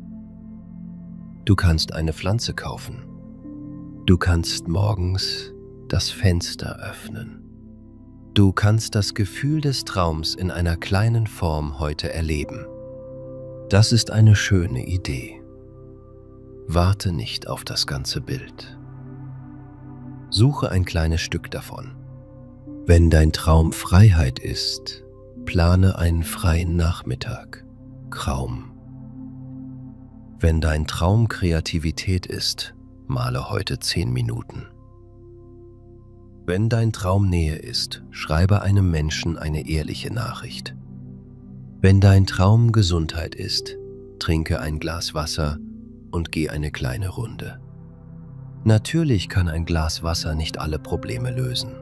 Du kannst eine Pflanze kaufen. Du kannst morgens das Fenster öffnen. Du kannst das Gefühl des Traums in einer kleinen Form heute erleben. Das ist eine schöne Idee. Warte nicht auf das ganze Bild. Suche ein kleines Stück davon. Wenn dein Traum Freiheit ist, plane einen freien Nachmittag. Traum. Wenn dein Traum Kreativität ist, male heute 10 Minuten. Wenn dein Traum Nähe ist, schreibe einem Menschen eine ehrliche Nachricht. Wenn dein Traum Gesundheit ist, trinke ein Glas Wasser und geh eine kleine Runde. Natürlich kann ein Glas Wasser nicht alle Probleme lösen.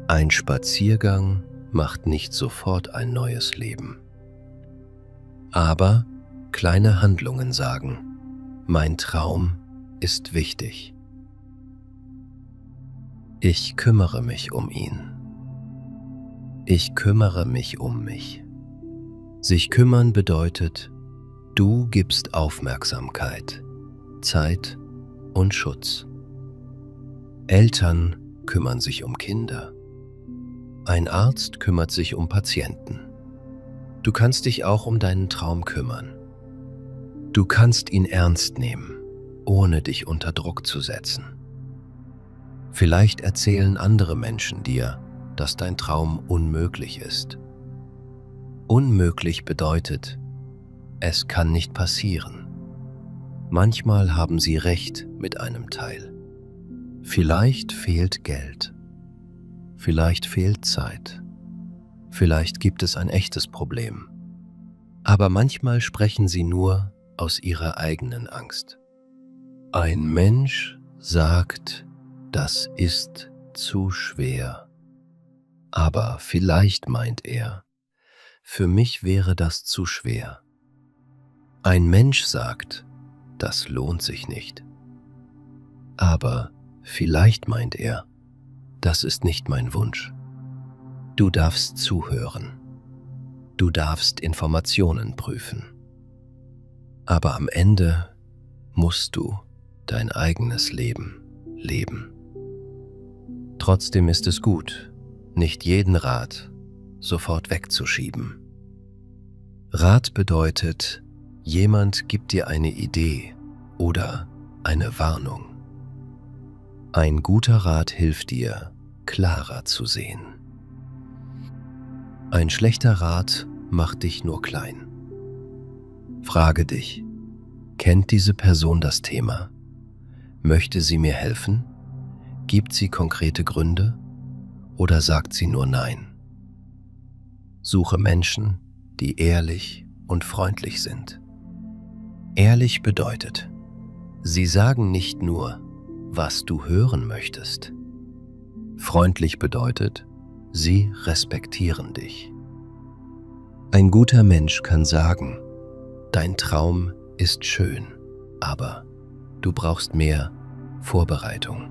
Ein Spaziergang macht nicht sofort ein neues Leben. Aber kleine Handlungen sagen: Mein Traum ist wichtig. Ich kümmere mich um ihn. Ich kümmere mich um mich. Sich kümmern bedeutet, du gibst Aufmerksamkeit, Zeit und Schutz. Eltern kümmern sich um Kinder. Ein Arzt kümmert sich um Patienten. Du kannst dich auch um deinen Traum kümmern. Du kannst ihn ernst nehmen, ohne dich unter Druck zu setzen. Vielleicht erzählen andere Menschen dir, dass dein Traum unmöglich ist. Unmöglich bedeutet, es kann nicht passieren. Manchmal haben sie recht mit einem Teil. Vielleicht fehlt Geld. Vielleicht fehlt Zeit. Vielleicht gibt es ein echtes Problem. Aber manchmal sprechen sie nur aus ihrer eigenen Angst. Ein Mensch sagt, das ist zu schwer. Aber vielleicht meint er, für mich wäre das zu schwer. Ein Mensch sagt, das lohnt sich nicht. Aber vielleicht meint er, das ist nicht mein Wunsch. Du darfst zuhören. Du darfst Informationen prüfen. Aber am Ende musst du dein eigenes Leben leben. Trotzdem ist es gut, nicht jeden Rat sofort wegzuschieben. Rat bedeutet, jemand gibt dir eine Idee oder eine Warnung. Ein guter Rat hilft dir, klarer zu sehen. Ein schlechter Rat macht dich nur klein. Frage dich, kennt diese Person das Thema? Möchte sie mir helfen? Gibt sie konkrete Gründe? Oder sagt sie nur Nein? Suche Menschen, die ehrlich und freundlich sind. Ehrlich bedeutet, sie sagen nicht nur, was du hören möchtest. Freundlich bedeutet, sie respektieren dich. Ein guter Mensch kann sagen, dein Traum ist schön, aber du brauchst mehr Vorbereitung.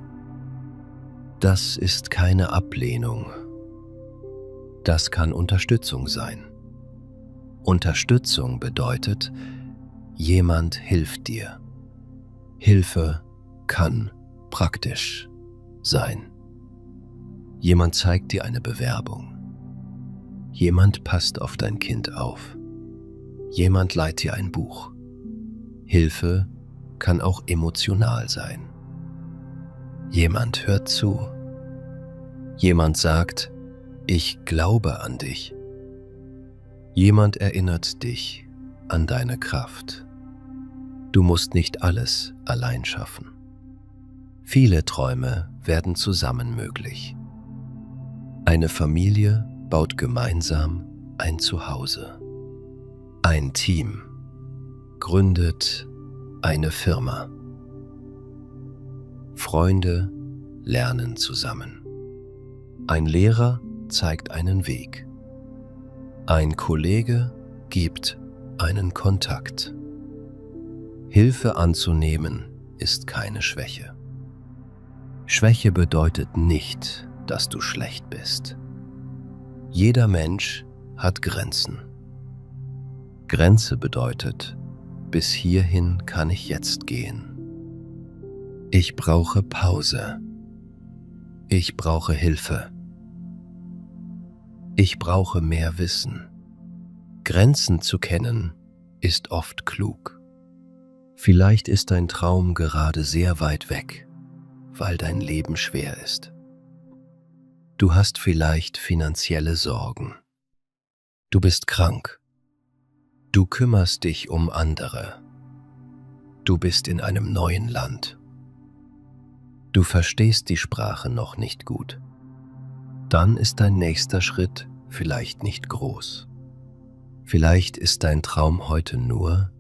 Das ist keine Ablehnung. Das kann Unterstützung sein. Unterstützung bedeutet, jemand hilft dir. Hilfe kann praktisch sein. Jemand zeigt dir eine Bewerbung. Jemand passt auf dein Kind auf. Jemand leiht dir ein Buch. Hilfe kann auch emotional sein. Jemand hört zu. Jemand sagt, ich glaube an dich. Jemand erinnert dich an deine Kraft. Du musst nicht alles allein schaffen. Viele Träume werden zusammen möglich. Eine Familie baut gemeinsam ein Zuhause. Ein Team gründet eine Firma. Freunde lernen zusammen. Ein Lehrer zeigt einen Weg. Ein Kollege gibt einen Kontakt. Hilfe anzunehmen ist keine Schwäche. Schwäche bedeutet nicht, dass du schlecht bist. Jeder Mensch hat Grenzen. Grenze bedeutet, bis hierhin kann ich jetzt gehen. Ich brauche Pause. Ich brauche Hilfe. Ich brauche mehr Wissen. Grenzen zu kennen ist oft klug. Vielleicht ist dein Traum gerade sehr weit weg, weil dein Leben schwer ist. Du hast vielleicht finanzielle Sorgen. Du bist krank. Du kümmerst dich um andere. Du bist in einem neuen Land. Du verstehst die Sprache noch nicht gut. Dann ist dein nächster Schritt vielleicht nicht groß. Vielleicht ist dein Traum heute nur,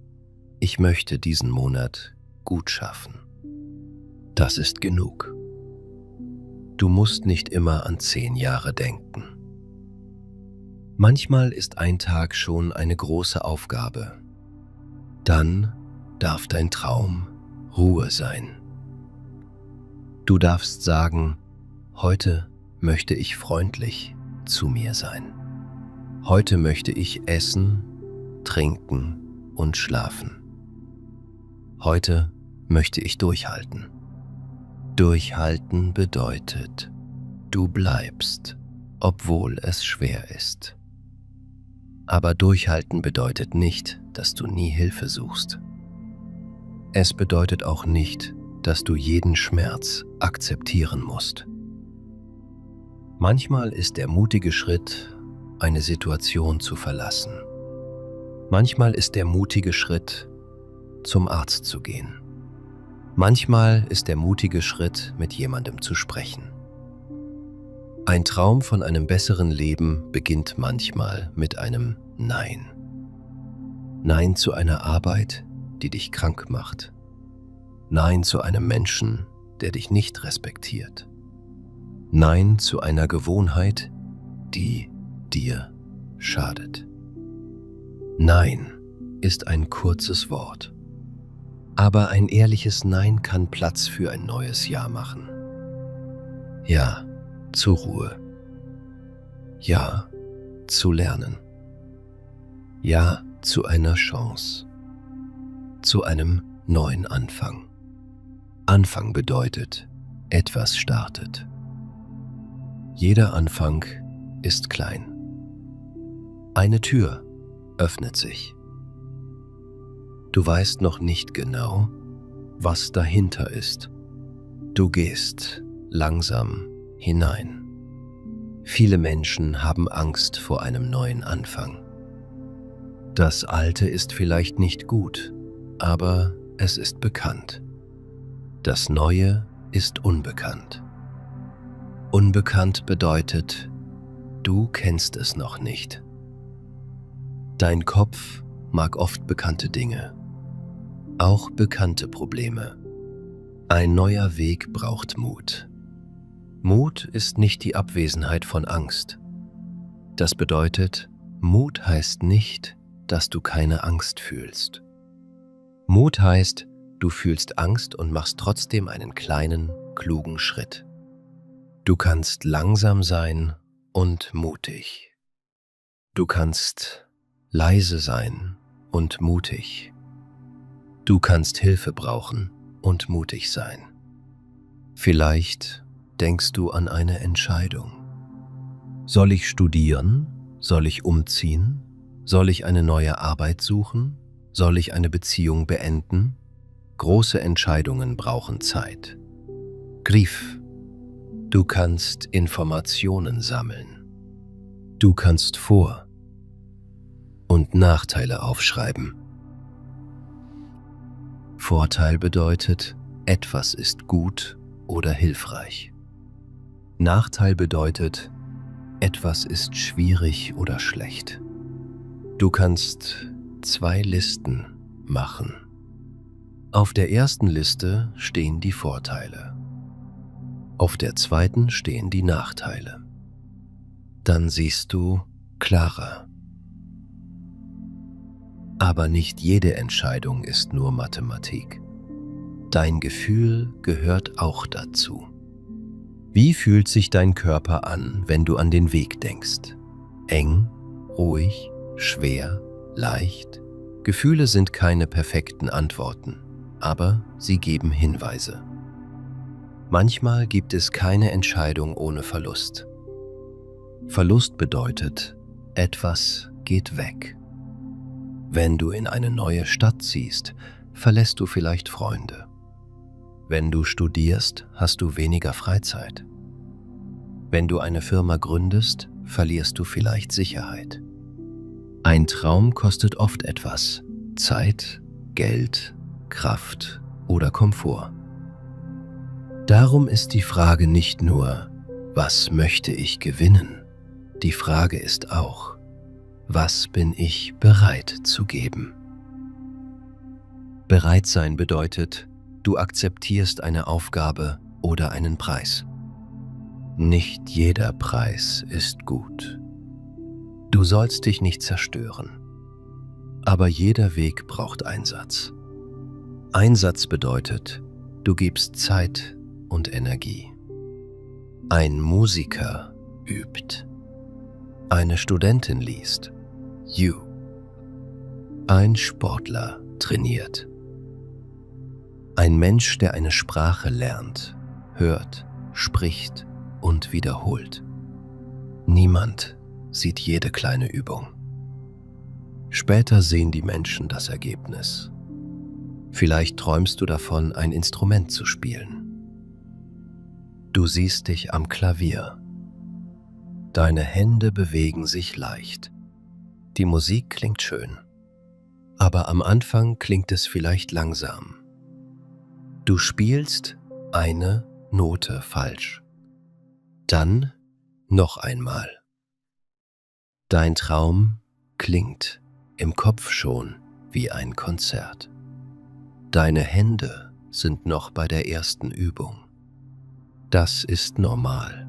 ich möchte diesen Monat gut schaffen. Das ist genug. Du musst nicht immer an 10 Jahre denken. Manchmal ist ein Tag schon eine große Aufgabe. Dann darf dein Traum Ruhe sein. Du darfst sagen, heute möchte ich freundlich zu mir sein. Heute möchte ich essen, trinken und schlafen. Heute möchte ich durchhalten. Durchhalten bedeutet, du bleibst, obwohl es schwer ist. Aber durchhalten bedeutet nicht, dass du nie Hilfe suchst. Es bedeutet auch nicht, dass du jeden Schmerz akzeptieren musst. Manchmal ist der mutige Schritt, eine Situation zu verlassen. Manchmal ist der mutige Schritt, zum Arzt zu gehen. Manchmal ist der mutige Schritt, mit jemandem zu sprechen. Ein Traum von einem besseren Leben beginnt manchmal mit einem Nein. Nein zu einer Arbeit, die dich krank macht. Nein zu einem Menschen, der dich nicht respektiert. Nein zu einer Gewohnheit, die dir schadet. Nein ist ein kurzes Wort. Aber ein ehrliches Nein kann Platz für ein neues Ja machen. Ja zur Ruhe. Ja zu lernen. Ja zu einer Chance. Zu einem neuen Anfang. Anfang bedeutet, etwas startet. Jeder Anfang ist klein. Eine Tür öffnet sich. Du weißt noch nicht genau, was dahinter ist. Du gehst langsam hinein. Viele Menschen haben Angst vor einem neuen Anfang. Das Alte ist vielleicht nicht gut, aber es ist bekannt. Das Neue ist unbekannt. Unbekannt bedeutet, du kennst es noch nicht. Dein Kopf mag oft bekannte Dinge, auch bekannte Probleme. Ein neuer Weg braucht Mut. Mut ist nicht die Abwesenheit von Angst. Das bedeutet, Mut heißt nicht, dass du keine Angst fühlst. Mut heißt, du fühlst Angst und machst trotzdem einen kleinen, klugen Schritt. Du kannst langsam sein und mutig. Du kannst leise sein und mutig. Du kannst Hilfe brauchen und mutig sein. Vielleicht denkst du an eine Entscheidung. Soll ich studieren? Soll ich umziehen? Soll ich eine neue Arbeit suchen? Soll ich eine Beziehung beenden? Große Entscheidungen brauchen Zeit. Griff. Du kannst Informationen sammeln. Du kannst Vor- und Nachteile aufschreiben. Vorteil bedeutet, etwas ist gut oder hilfreich. Nachteil bedeutet, etwas ist schwierig oder schlecht. Du kannst 2 Listen machen. Auf der ersten Liste stehen die Vorteile. Auf der zweiten stehen die Nachteile. Dann siehst du klarer. Aber nicht jede Entscheidung ist nur Mathematik. Dein Gefühl gehört auch dazu. Wie fühlt sich dein Körper an, wenn du an den Weg denkst? Eng, ruhig, schwer, leicht? Gefühle sind keine perfekten Antworten, aber sie geben Hinweise. Manchmal gibt es keine Entscheidung ohne Verlust. Verlust bedeutet, etwas geht weg. Wenn du in eine neue Stadt ziehst, verlässt du vielleicht Freunde. Wenn du studierst, hast du weniger Freizeit. Wenn du eine Firma gründest, verlierst du vielleicht Sicherheit. Ein Traum kostet oft etwas: Zeit, Geld, Kraft oder Komfort. Darum ist die Frage nicht nur, was möchte ich gewinnen? Die Frage ist auch, was bin ich bereit zu geben? Bereit sein bedeutet, du akzeptierst eine Aufgabe oder einen Preis. Nicht jeder Preis ist gut. Du sollst dich nicht zerstören. Aber jeder Weg braucht Einsatz. Einsatz bedeutet, du gibst Zeit und Energie. Ein Musiker übt. Eine Studentin liest. You. Ein Sportler trainiert. Ein Mensch, der eine Sprache lernt, hört, spricht und wiederholt. Niemand sieht jede kleine Übung. Später sehen die Menschen das Ergebnis. Vielleicht träumst du davon, ein Instrument zu spielen. Du siehst dich am Klavier. Deine Hände bewegen sich leicht. Die Musik klingt schön. Aber am Anfang klingt es vielleicht langsam. Du spielst eine Note falsch. Dann noch einmal. Dein Traum klingt im Kopf schon wie ein Konzert. Deine Hände sind noch bei der ersten Übung. Das ist normal.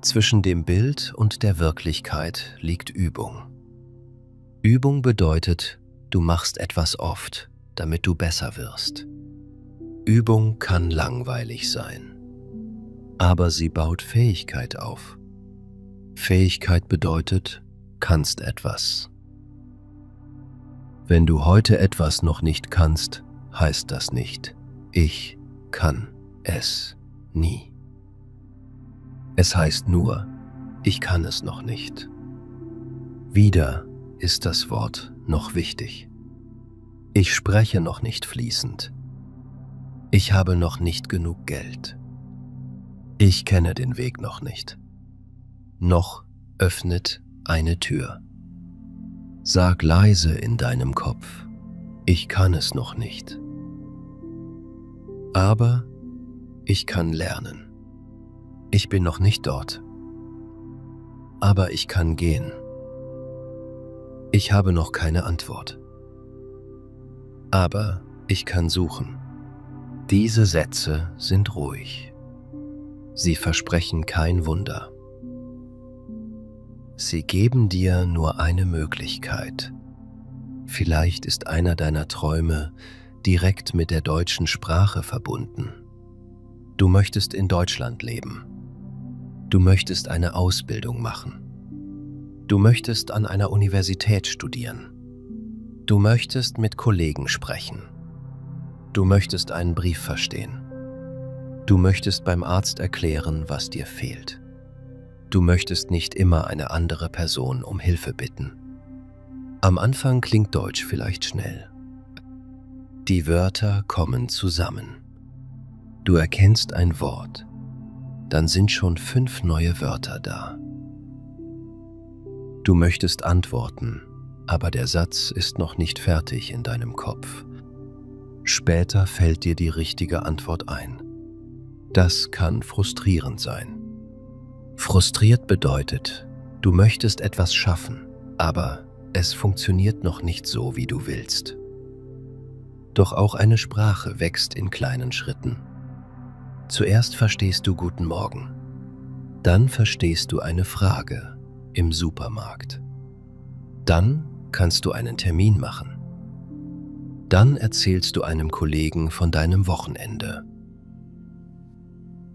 Zwischen dem Bild und der Wirklichkeit liegt Übung. Übung bedeutet, du machst etwas oft, damit du besser wirst. Übung kann langweilig sein, aber sie baut Fähigkeit auf. Fähigkeit bedeutet, kannst etwas. Wenn du heute etwas noch nicht kannst, heißt das nicht, ich kann es nie. Es heißt nur, ich kann es noch nicht. Wieder ist das Wort noch wichtig. Ich spreche noch nicht fließend. Ich habe noch nicht genug Geld. Ich kenne den Weg noch nicht. Noch öffnet eine Tür. Sag leise in deinem Kopf, ich kann es noch nicht. Aber ich kann lernen. Ich bin noch nicht dort. Aber ich kann gehen. Ich habe noch keine Antwort. Aber ich kann suchen. Diese Sätze sind ruhig. Sie versprechen kein Wunder. Sie geben dir nur eine Möglichkeit. Vielleicht ist einer deiner Träume direkt mit der deutschen Sprache verbunden. Du möchtest in Deutschland leben. Du möchtest eine Ausbildung machen. Du möchtest an einer Universität studieren. Du möchtest mit Kollegen sprechen. Du möchtest einen Brief verstehen. Du möchtest beim Arzt erklären, was dir fehlt. Du möchtest nicht immer eine andere Person um Hilfe bitten. Am Anfang klingt Deutsch vielleicht schnell. Die Wörter kommen zusammen. Du erkennst ein Wort, dann sind schon 5 neue Wörter da. Du möchtest antworten, aber der Satz ist noch nicht fertig in deinem Kopf. Später fällt dir die richtige Antwort ein. Das kann frustrierend sein. Frustriert bedeutet, du möchtest etwas schaffen, aber es funktioniert noch nicht so, wie du willst. Doch auch eine Sprache wächst in kleinen Schritten. Zuerst verstehst du Guten Morgen. Dann verstehst du eine Frage im Supermarkt. Dann kannst du einen Termin machen. Dann erzählst du einem Kollegen von deinem Wochenende.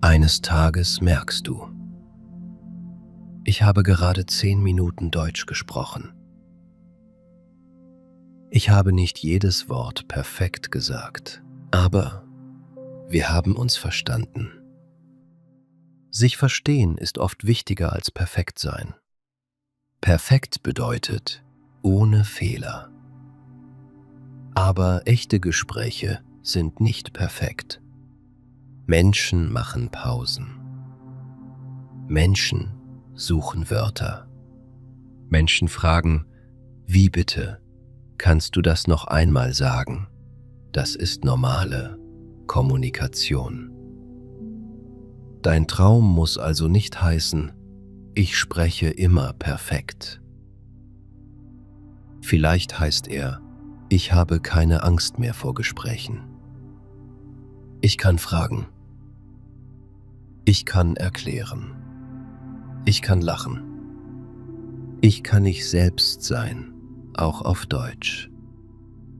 Eines Tages merkst du, ich habe gerade 10 Minuten Deutsch gesprochen. Ich habe nicht jedes Wort perfekt gesagt, aber wir haben uns verstanden. Sich verstehen ist oft wichtiger als perfekt sein. Perfekt bedeutet ohne Fehler. Aber echte Gespräche sind nicht perfekt. Menschen machen Pausen. Menschen suchen Wörter. Menschen fragen, wie bitte? Kannst du das noch einmal sagen? Das ist normale Kommunikation. Dein Traum muss also nicht heißen, ich spreche immer perfekt. Vielleicht heißt er, ich habe keine Angst mehr vor Gesprächen. Ich kann fragen. Ich kann erklären. Ich kann lachen. Ich kann ich selbst sein, auch auf Deutsch.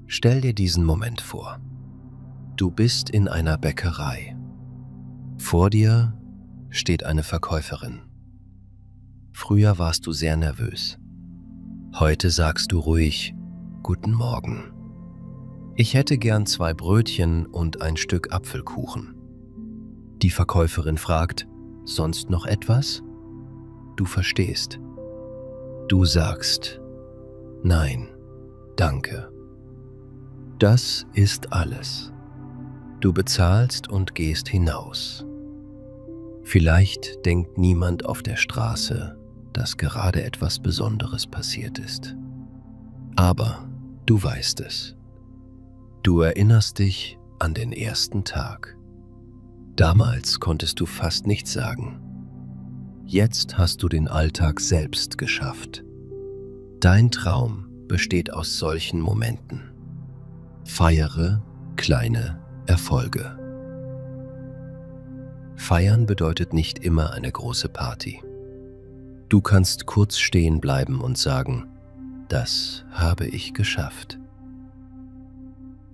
Stell dir diesen Moment vor. Du bist in einer Bäckerei. Vor dir steht eine Verkäuferin. Früher warst du sehr nervös. Heute sagst du ruhig, Guten Morgen. Ich hätte gern 2 Brötchen und ein Stück Apfelkuchen. Die Verkäuferin fragt, sonst noch etwas? Du verstehst. Du sagst, nein, danke. Das ist alles. Du bezahlst und gehst hinaus. Vielleicht denkt niemand auf der Straße, dass gerade etwas Besonderes passiert ist. Aber Du weißt es. Du erinnerst dich an den ersten Tag. Damals konntest du fast nichts sagen. Jetzt hast du den Alltag selbst geschafft. Dein Traum besteht aus solchen Momenten. Feiere kleine Erfolge. Feiern bedeutet nicht immer eine große Party. Du kannst kurz stehen bleiben und sagen, das habe ich geschafft.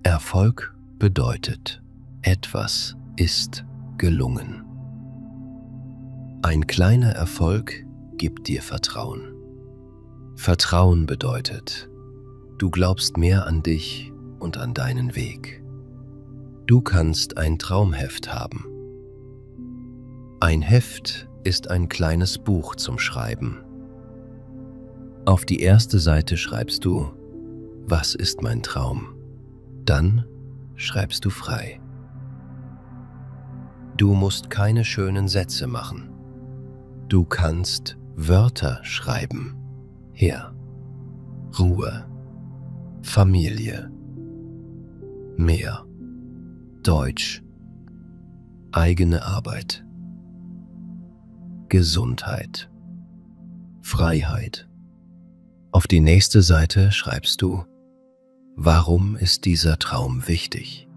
Erfolg bedeutet, etwas ist gelungen. Ein kleiner Erfolg gibt dir Vertrauen. Vertrauen bedeutet, du glaubst mehr an dich und an deinen Weg. Du kannst ein Traumheft haben. Ein Heft ist ein kleines Buch zum Schreiben. Auf die erste Seite schreibst du, was ist mein Traum? Dann schreibst du frei. Du musst keine schönen Sätze machen. Du kannst Wörter schreiben. Hier. Ruhe. Familie. Meer. Deutsch. Eigene Arbeit. Gesundheit. Freiheit. Auf die nächste Seite schreibst du, warum ist dieser Traum wichtig?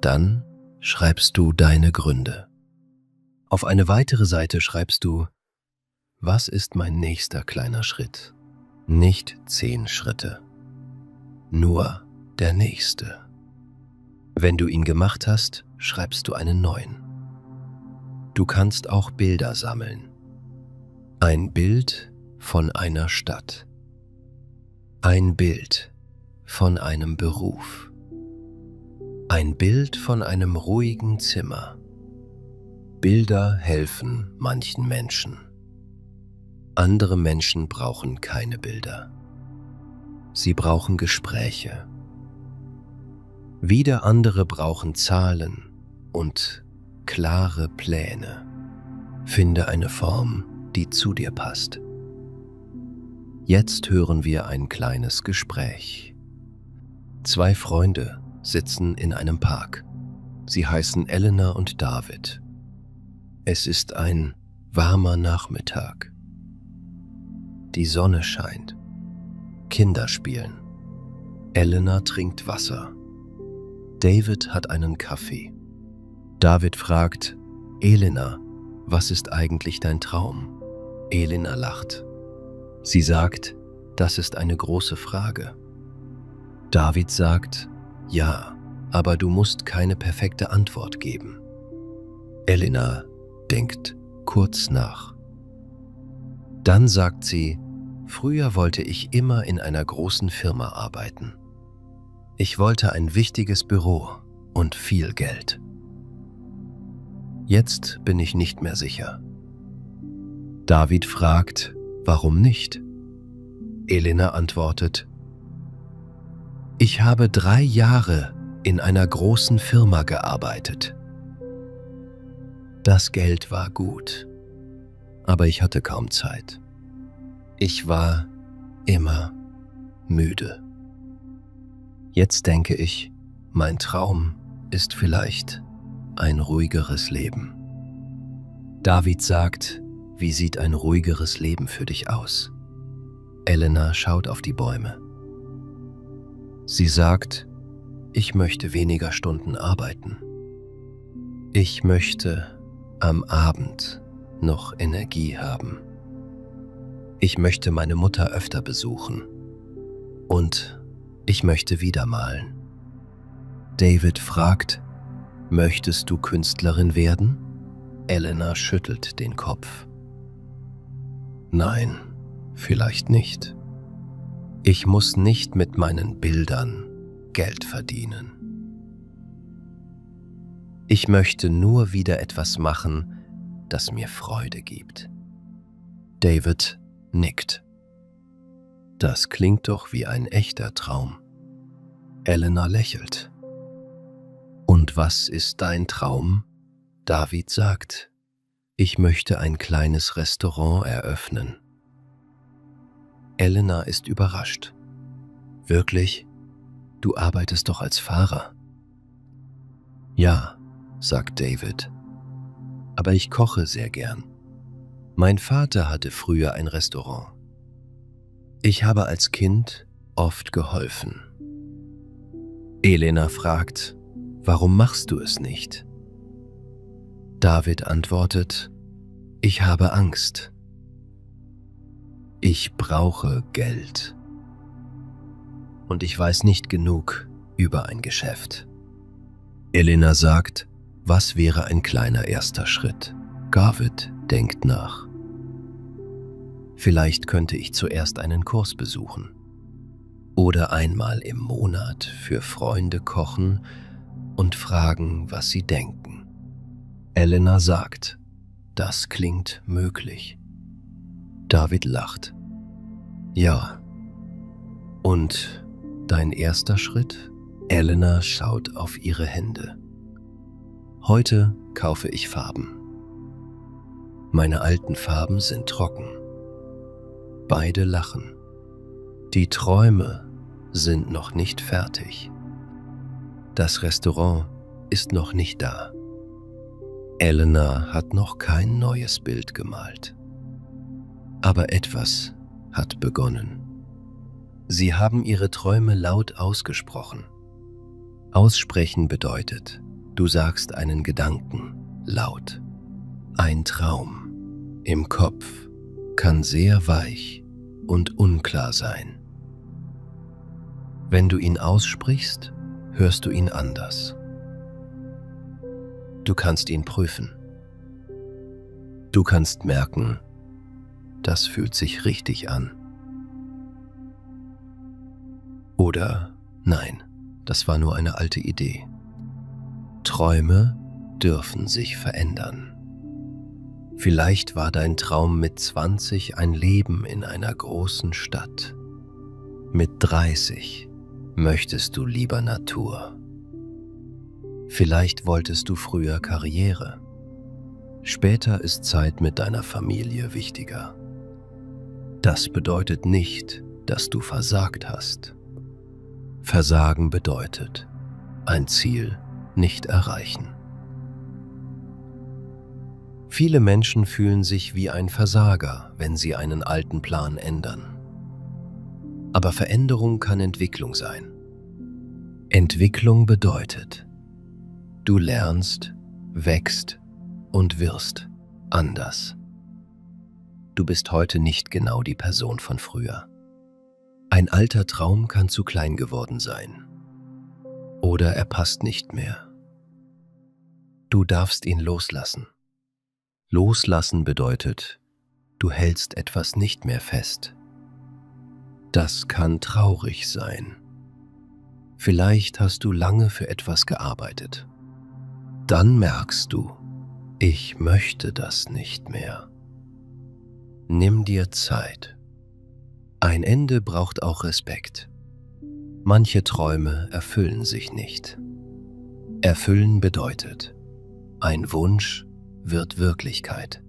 Dann schreibst du deine Gründe. Auf eine weitere Seite schreibst du, was ist mein nächster kleiner Schritt? Nicht 10 Schritte, nur der nächste. Wenn du ihn gemacht hast, schreibst du einen neuen. Du kannst auch Bilder sammeln. Ein Bild von einer Stadt. Ein Bild von einem Beruf. Ein Bild von einem ruhigen Zimmer. Bilder helfen manchen Menschen. Andere Menschen brauchen keine Bilder. Sie brauchen Gespräche. Wieder andere brauchen Zahlen und klare Pläne. Finde eine Form, die zu dir passt. Jetzt hören wir ein kleines Gespräch. 2 Freunde sitzen in einem Park. Sie heißen Elena und David. Es ist ein warmer Nachmittag. Die Sonne scheint. Kinder spielen. Elena trinkt Wasser. David hat einen Kaffee. David fragt, Elena, was ist eigentlich dein Traum? Elena lacht. Sie sagt, das ist eine große Frage. David sagt, ja, aber du musst keine perfekte Antwort geben. Elena denkt kurz nach. Dann sagt sie, früher wollte ich immer in einer großen Firma arbeiten. Ich wollte ein wichtiges Büro und viel Geld. Jetzt bin ich nicht mehr sicher. David fragt, warum nicht? Elena antwortet, ich habe 3 Jahre in einer großen Firma gearbeitet. Das Geld war gut, aber ich hatte kaum Zeit. Ich war immer müde. Jetzt denke ich, mein Traum ist vielleicht ein ruhigeres Leben. David sagt, wie sieht ein ruhigeres Leben für dich aus? Elena schaut auf die Bäume. Sie sagt, ich möchte weniger Stunden arbeiten. Ich möchte am Abend noch Energie haben. Ich möchte meine Mutter öfter besuchen. Und ich möchte wieder malen. David fragt, möchtest du Künstlerin werden? Elena schüttelt den Kopf. Nein, vielleicht nicht. Ich muss nicht mit meinen Bildern Geld verdienen. Ich möchte nur wieder etwas machen, das mir Freude gibt. David nickt. Das klingt doch wie ein echter Traum. Elena lächelt. Und was ist dein Traum? David sagt, ich möchte ein kleines Restaurant eröffnen. Elena ist überrascht. Wirklich? Du arbeitest doch als Fahrer. Ja, sagt David, aber ich koche sehr gern. Mein Vater hatte früher ein Restaurant. Ich habe als Kind oft geholfen. Elena fragt, warum machst du es nicht? David antwortet, ich habe Angst. Ich brauche Geld. Und ich weiß nicht genug über ein Geschäft. Elena sagt, was wäre ein kleiner erster Schritt? David denkt nach. Vielleicht könnte ich zuerst einen Kurs besuchen. Oder einmal im Monat für Freunde kochen und fragen, was sie denken. Elena sagt, das klingt möglich. David lacht. Ja. Und dein erster Schritt? Elena schaut auf ihre Hände. Heute kaufe ich Farben. Meine alten Farben sind trocken. Beide lachen. Die Träume sind noch nicht fertig. Das Restaurant ist noch nicht da. Elena hat noch kein neues Bild gemalt. Aber etwas hat begonnen. Sie haben ihre Träume laut ausgesprochen. Aussprechen bedeutet, du sagst einen Gedanken laut. Ein Traum im Kopf kann sehr weich und unklar sein. Wenn du ihn aussprichst, hörst du ihn anders. Du kannst ihn prüfen. Du kannst merken, das fühlt sich richtig an. Oder nein, das war nur eine alte Idee. Träume dürfen sich verändern. Vielleicht war dein Traum mit 20 ein Leben in einer großen Stadt. Mit 30 möchtest du lieber Natur. Vielleicht wolltest du früher Karriere. Später ist Zeit mit deiner Familie wichtiger. Das bedeutet nicht, dass du versagt hast. Versagen bedeutet, ein Ziel nicht erreichen. Viele Menschen fühlen sich wie ein Versager, wenn sie einen alten Plan ändern. Aber Veränderung kann Entwicklung sein. Entwicklung bedeutet, du lernst, wächst und wirst anders. Du bist heute nicht genau die Person von früher. Ein alter Traum kann zu klein geworden sein. Oder er passt nicht mehr. Du darfst ihn loslassen. Loslassen bedeutet, du hältst etwas nicht mehr fest. Das kann traurig sein. Vielleicht hast du lange für etwas gearbeitet. Dann merkst du, ich möchte das nicht mehr. Nimm dir Zeit. Ein Ende braucht auch Respekt. Manche Träume erfüllen sich nicht. Erfüllen bedeutet, ein Wunsch wird Wirklichkeit.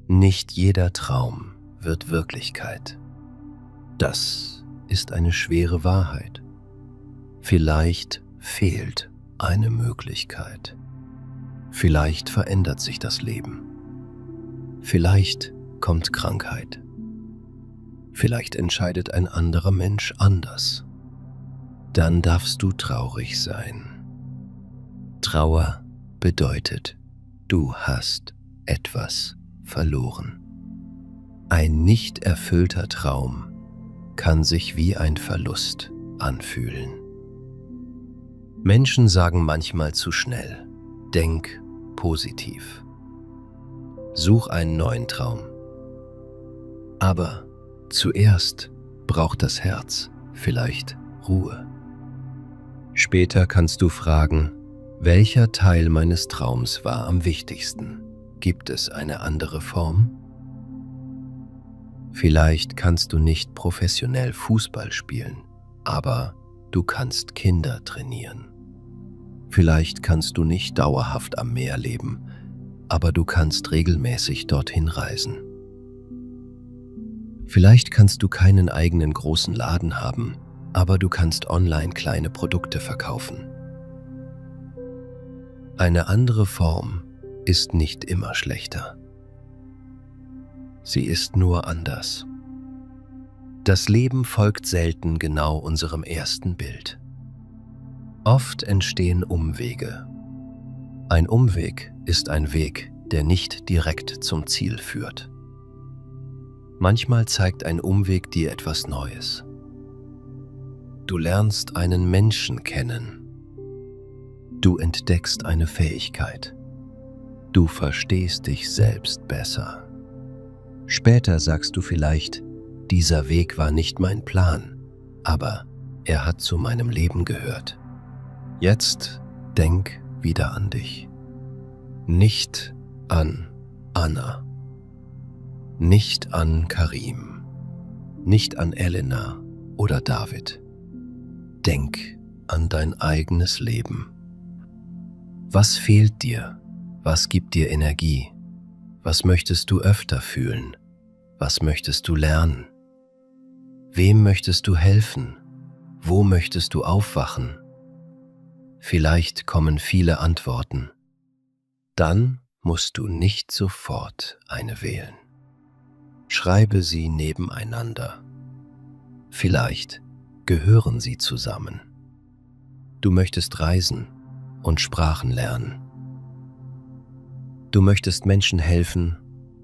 Nicht jeder Traum wird Wirklichkeit. Das ist eine schwere Wahrheit. Vielleicht fehlt eine Möglichkeit. Vielleicht verändert sich das Leben. Vielleicht kommt Krankheit. Vielleicht entscheidet ein anderer Mensch anders. Dann darfst du traurig sein. Trauer bedeutet, du hast etwas verloren. Ein nicht erfüllter Traum kann sich wie ein Verlust anfühlen. Menschen sagen manchmal zu schnell, denk positiv. Such einen neuen Traum. Aber zuerst braucht das Herz vielleicht Ruhe. Später kannst du fragen, welcher Teil meines Traums war am wichtigsten? Gibt es eine andere Form? Vielleicht kannst du nicht professionell Fußball spielen, aber du kannst Kinder trainieren. Vielleicht kannst du nicht dauerhaft am Meer leben, aber du kannst regelmäßig dorthin reisen. Vielleicht kannst du keinen eigenen großen Laden haben, aber du kannst online kleine Produkte verkaufen. Eine andere Form ist nicht immer schlechter. Sie ist nur anders. Das Leben folgt selten genau unserem ersten Bild. Oft entstehen Umwege. Ein Umweg ist ein Weg, der nicht direkt zum Ziel führt. Manchmal zeigt ein Umweg dir etwas Neues. Du lernst einen Menschen kennen. Du entdeckst eine Fähigkeit. Du verstehst dich selbst besser. Später sagst du vielleicht, dieser Weg war nicht mein Plan, aber er hat zu meinem Leben gehört. Jetzt denk wieder an dich. Nicht an Anna. Nicht an Karim. Nicht an Elena oder David. Denk an dein eigenes Leben. Was fehlt dir? Was gibt dir Energie? Was möchtest du öfter fühlen? Was möchtest du lernen? Wem möchtest du helfen? Wo möchtest du aufwachen? Vielleicht kommen viele Antworten. Dann musst du nicht sofort eine wählen. Schreibe sie nebeneinander. Vielleicht gehören sie zusammen. Du möchtest reisen und Sprachen lernen. Du möchtest Menschen helfen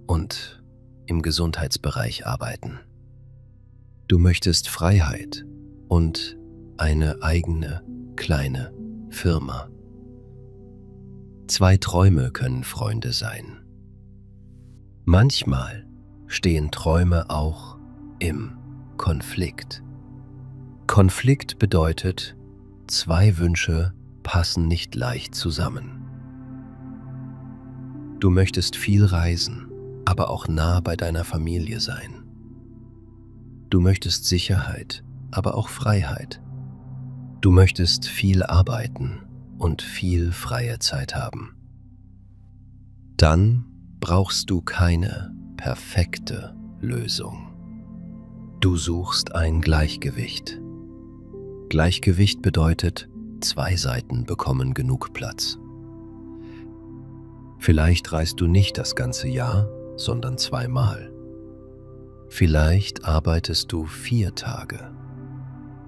und im Gesundheitsbereich arbeiten. Du möchtest Freiheit und eine eigene kleine Firma. Zwei Träume können Freunde sein. Manchmal stehen Träume auch im Konflikt. Konflikt bedeutet, zwei Wünsche passen nicht leicht zusammen. Du möchtest viel reisen, aber auch nah bei deiner Familie sein. Du möchtest Sicherheit, aber auch Freiheit. Du möchtest viel arbeiten und viel freie Zeit haben. Dann brauchst du keine perfekte Lösung. Du suchst ein Gleichgewicht. Gleichgewicht bedeutet, zwei Seiten bekommen genug Platz. Vielleicht reist du nicht das ganze Jahr, sondern zweimal. Vielleicht arbeitest du 4 Tage.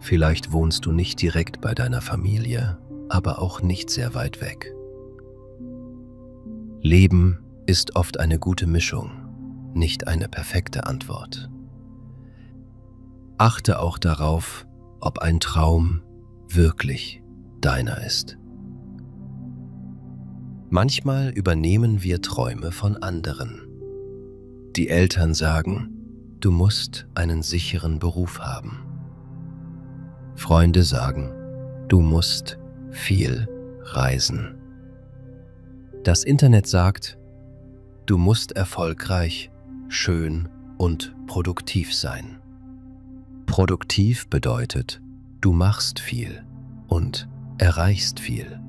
Vielleicht wohnst du nicht direkt bei deiner Familie, aber auch nicht sehr weit weg. Leben ist oft eine gute Mischung, nicht eine perfekte Antwort. Achte auch darauf, ob ein Traum wirklich deiner ist. Manchmal übernehmen wir Träume von anderen. Die Eltern sagen, du musst einen sicheren Beruf haben. Freunde sagen, du musst viel reisen. Das Internet sagt, du musst erfolgreich, schön und produktiv sein. Produktiv bedeutet, du machst viel und erreichst viel.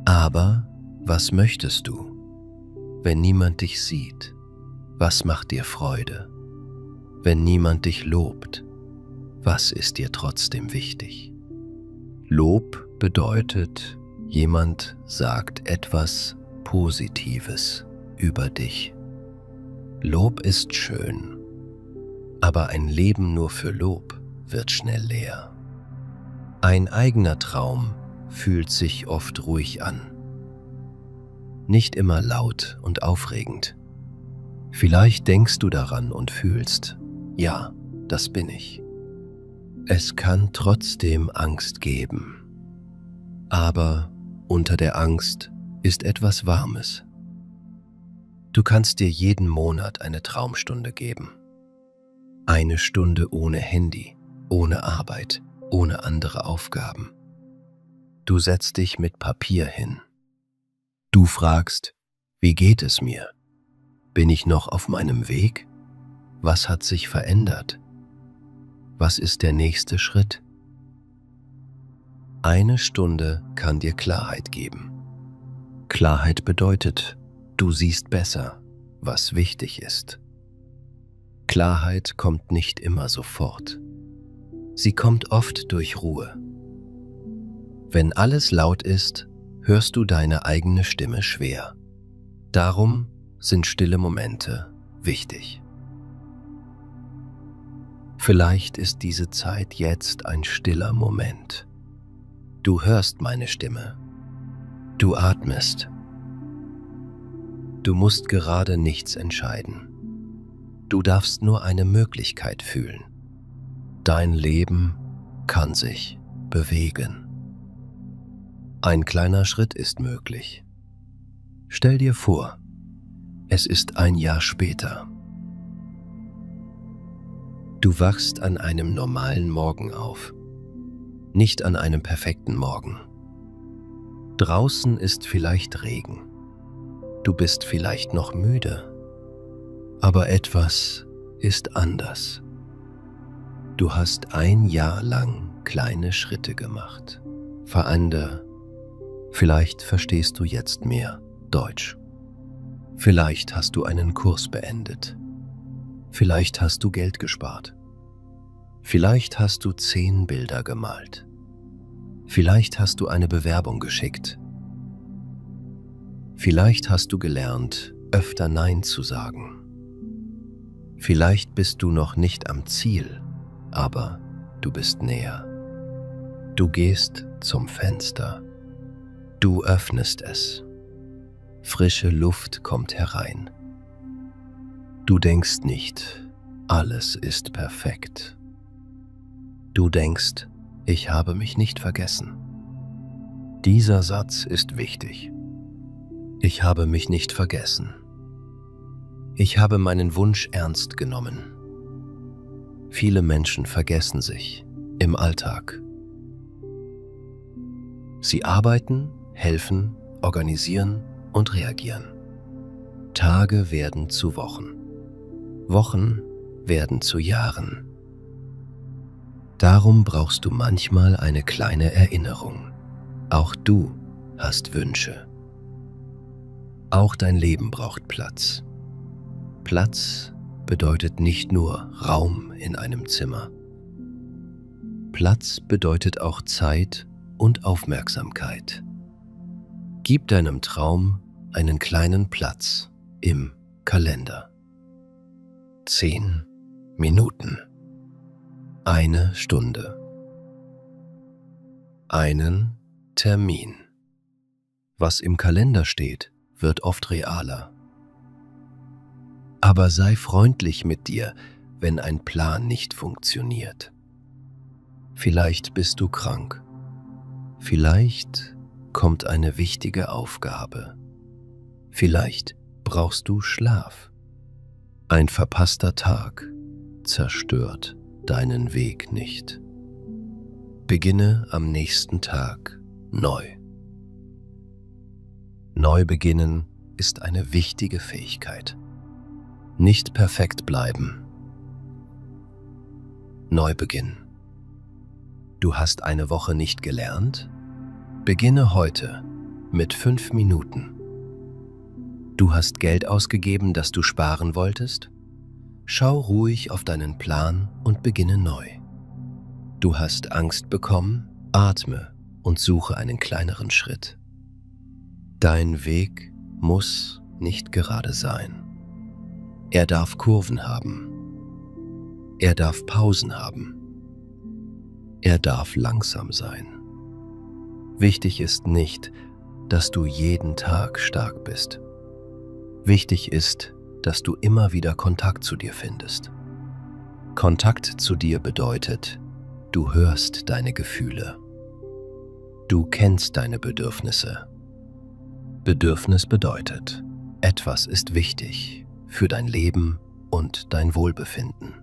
Aber was möchtest du, wenn niemand dich sieht? Was macht dir Freude? Wenn niemand dich lobt, was ist dir trotzdem wichtig? Lob bedeutet, jemand sagt etwas Positives über dich. Lob ist schön, aber ein Leben nur für Lob wird schnell leer. Ein eigener Traum fühlt sich oft ruhig an. Nicht immer laut und aufregend. Vielleicht denkst du daran und fühlst, ja, das bin ich. Es kann trotzdem Angst geben. Aber unter der Angst ist etwas Warmes. Du kannst dir jeden Monat eine Traumstunde geben. Eine Stunde ohne Handy, ohne Arbeit, ohne andere Aufgaben. Du setzt dich mit Papier hin. Du fragst, wie geht es mir? Bin ich noch auf meinem Weg? Was hat sich verändert? Was ist der nächste Schritt? Eine Stunde kann dir Klarheit geben. Klarheit bedeutet, du siehst besser, was wichtig ist. Klarheit kommt nicht immer sofort. Sie kommt oft durch Ruhe. Wenn alles laut ist, hörst du deine eigene Stimme schwer. Darum sind stille Momente wichtig. Vielleicht ist diese Zeit jetzt ein stiller Moment. Du hörst meine Stimme. Du atmest. Du musst gerade nichts entscheiden. Du darfst nur eine Möglichkeit fühlen. Dein Leben kann sich bewegen. Ein kleiner Schritt ist möglich. Stell dir vor, es ist ein Jahr später. Du wachst an einem normalen Morgen auf, nicht an einem perfekten Morgen. Draußen ist vielleicht Regen. Du bist vielleicht noch müde, aber etwas ist anders. Du hast ein Jahr lang kleine Schritte gemacht. Vielleicht verstehst du jetzt mehr Deutsch. Vielleicht hast du einen Kurs beendet. Vielleicht hast du Geld gespart. Vielleicht hast du 10 Bilder gemalt. Vielleicht hast du eine Bewerbung geschickt. Vielleicht hast du gelernt, öfter Nein zu sagen. Vielleicht bist du noch nicht am Ziel, aber du bist näher. Du gehst zum Fenster. Du öffnest es. Frische Luft kommt herein. Du denkst nicht, alles ist perfekt. Du denkst, ich habe mich nicht vergessen. Dieser Satz ist wichtig. Ich habe mich nicht vergessen. Ich habe meinen Wunsch ernst genommen. Viele Menschen vergessen sich im Alltag. Sie arbeiten, helfen, organisieren und reagieren. Tage werden zu Wochen. Wochen werden zu Jahren. Darum brauchst du manchmal eine kleine Erinnerung. Auch du hast Wünsche. Auch dein Leben braucht Platz. Platz bedeutet nicht nur Raum in einem Zimmer. Platz bedeutet auch Zeit und Aufmerksamkeit. Gib deinem Traum einen kleinen Platz im Kalender. 10 Minuten. 1 Stunde. Einen Termin. Was im Kalender steht, wird oft realer. Aber sei freundlich mit dir, wenn ein Plan nicht funktioniert. Vielleicht bist du krank. Vielleicht kommt eine wichtige Aufgabe. Vielleicht brauchst du Schlaf. Ein verpasster Tag zerstört deinen Weg nicht. Beginne am nächsten Tag neu. Neu beginnen ist eine wichtige Fähigkeit. Nicht perfekt bleiben. Neubeginn. Du hast eine Woche nicht gelernt? Beginne heute mit 5 Minuten. Du hast Geld ausgegeben, das du sparen wolltest? Schau ruhig auf deinen Plan und beginne neu. Du hast Angst bekommen? Atme und suche einen kleineren Schritt. Dein Weg muss nicht gerade sein. Er darf Kurven haben. Er darf Pausen haben. Er darf langsam sein. Wichtig ist nicht, dass du jeden Tag stark bist. Wichtig ist, dass du immer wieder Kontakt zu dir findest. Kontakt zu dir bedeutet, du hörst deine Gefühle. Du kennst deine Bedürfnisse. Bedürfnis bedeutet, etwas ist wichtig für dein Leben und dein Wohlbefinden.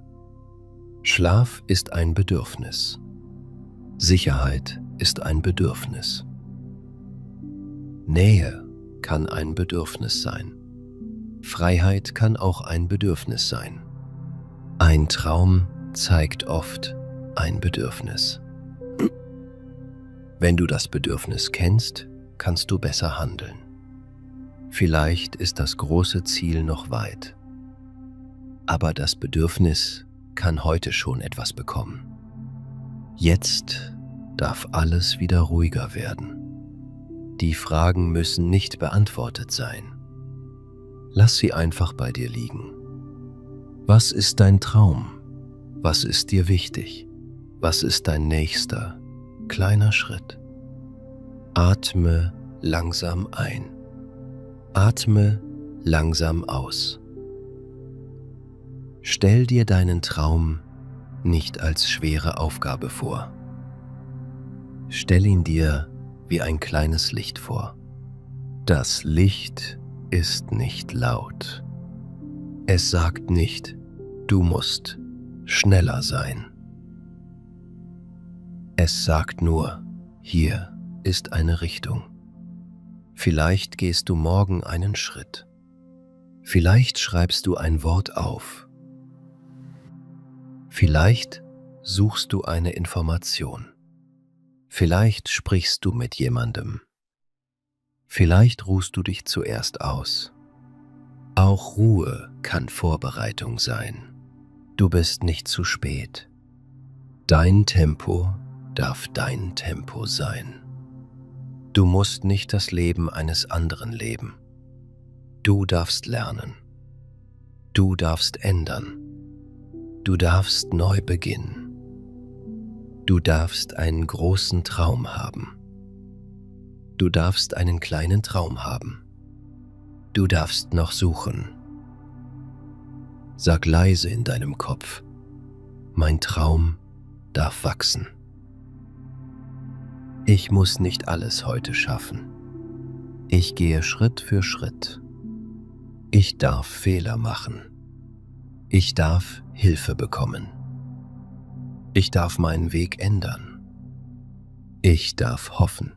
Schlaf ist ein Bedürfnis. Sicherheit ist ein Bedürfnis. Nähe kann ein Bedürfnis sein. Freiheit kann auch ein Bedürfnis sein. Ein Traum zeigt oft ein Bedürfnis. Wenn du das Bedürfnis kennst, kannst du besser handeln. Vielleicht ist das große Ziel noch weit, aber das Bedürfnis kann heute schon etwas bekommen. Jetzt darf alles wieder ruhiger werden. Die Fragen müssen nicht beantwortet sein. Lass sie einfach bei dir liegen. Was ist dein Traum? Was ist dir wichtig? Was ist dein nächster, kleiner Schritt? Atme langsam ein. Atme langsam aus. Stell dir deinen Traum nicht als schwere Aufgabe vor. Stell ihn dir wie ein kleines Licht vor. Das Licht ist nicht laut. Es sagt nicht, du musst schneller sein. Es sagt nur, hier ist eine Richtung. Vielleicht gehst du morgen einen Schritt. Vielleicht schreibst du ein Wort auf. Vielleicht suchst du eine Information. Vielleicht sprichst du mit jemandem. Vielleicht ruhst du dich zuerst aus. Auch Ruhe kann Vorbereitung sein. Du bist nicht zu spät. Dein Tempo darf dein Tempo sein. Du musst nicht das Leben eines anderen leben. Du darfst lernen. Du darfst ändern. Du darfst neu beginnen. Du darfst einen großen Traum haben. Du darfst einen kleinen Traum haben. Du darfst noch suchen. Sag leise in deinem Kopf, mein Traum darf wachsen. Ich muss nicht alles heute schaffen. Ich gehe Schritt für Schritt. Ich darf Fehler machen. Ich darf Hilfe bekommen. Ich darf meinen Weg ändern. Ich darf hoffen.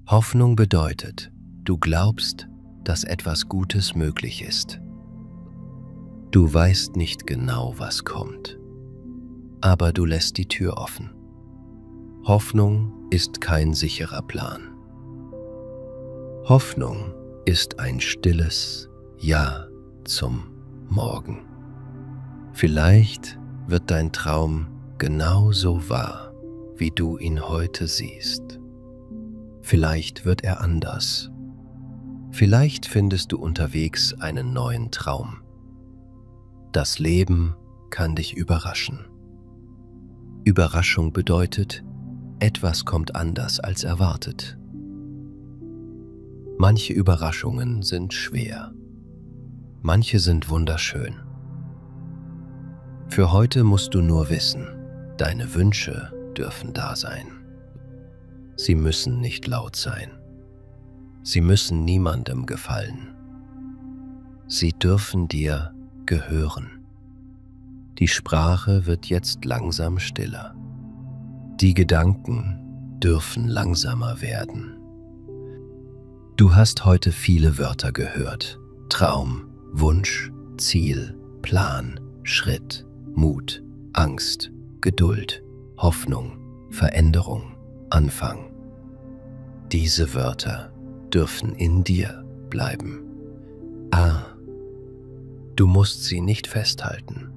Hoffnung bedeutet, du glaubst, dass etwas Gutes möglich ist. Du weißt nicht genau, was kommt, aber du lässt die Tür offen. Hoffnung ist kein sicherer Plan. Hoffnung ist ein stilles Ja zum Morgen. Vielleicht wird dein Traum genauso wahr, wie du ihn heute siehst. Vielleicht wird er anders. Vielleicht findest du unterwegs einen neuen Traum. Das Leben kann dich überraschen. Überraschung bedeutet, etwas kommt anders als erwartet. Manche Überraschungen sind schwer. Manche sind wunderschön. Für heute musst du nur wissen, deine Wünsche dürfen da sein. Sie müssen nicht laut sein. Sie müssen niemandem gefallen. Sie dürfen dir gehören. Die Sprache wird jetzt langsam stiller. Die Gedanken dürfen langsamer werden. Du hast heute viele Wörter gehört. Traum, Wunsch, Ziel, Plan, Schritt, Mut, Angst, Geduld, Hoffnung, Veränderung, Anfang. Diese Wörter dürfen in dir bleiben. Du musst sie nicht festhalten.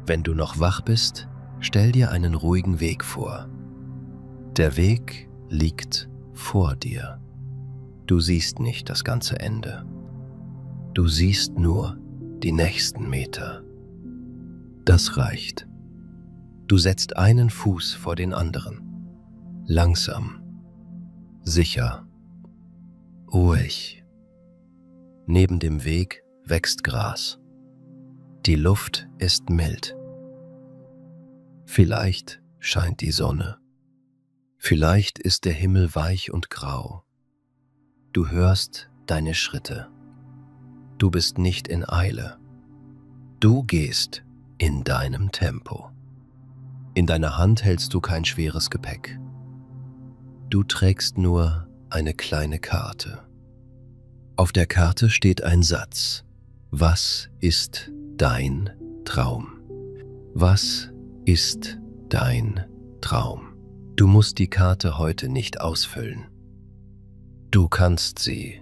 Wenn du noch wach bist, stell dir einen ruhigen Weg vor. Der Weg liegt vor dir. Du siehst nicht das ganze Ende. Du siehst nur die nächsten Meter. Das reicht. Du setzt einen Fuß vor den anderen. Langsam, sicher, ruhig. Neben dem Weg wächst Gras. Die Luft ist mild. Vielleicht scheint die Sonne. Vielleicht ist der Himmel weich und grau. Du hörst deine Schritte. Du bist nicht in Eile. Du gehst in deinem Tempo. In deiner Hand hältst du kein schweres Gepäck. Du trägst nur eine kleine Karte. Auf der Karte steht ein Satz. Was ist dein Traum? Was ist dein Traum? Du musst die Karte heute nicht ausfüllen. Du kannst sie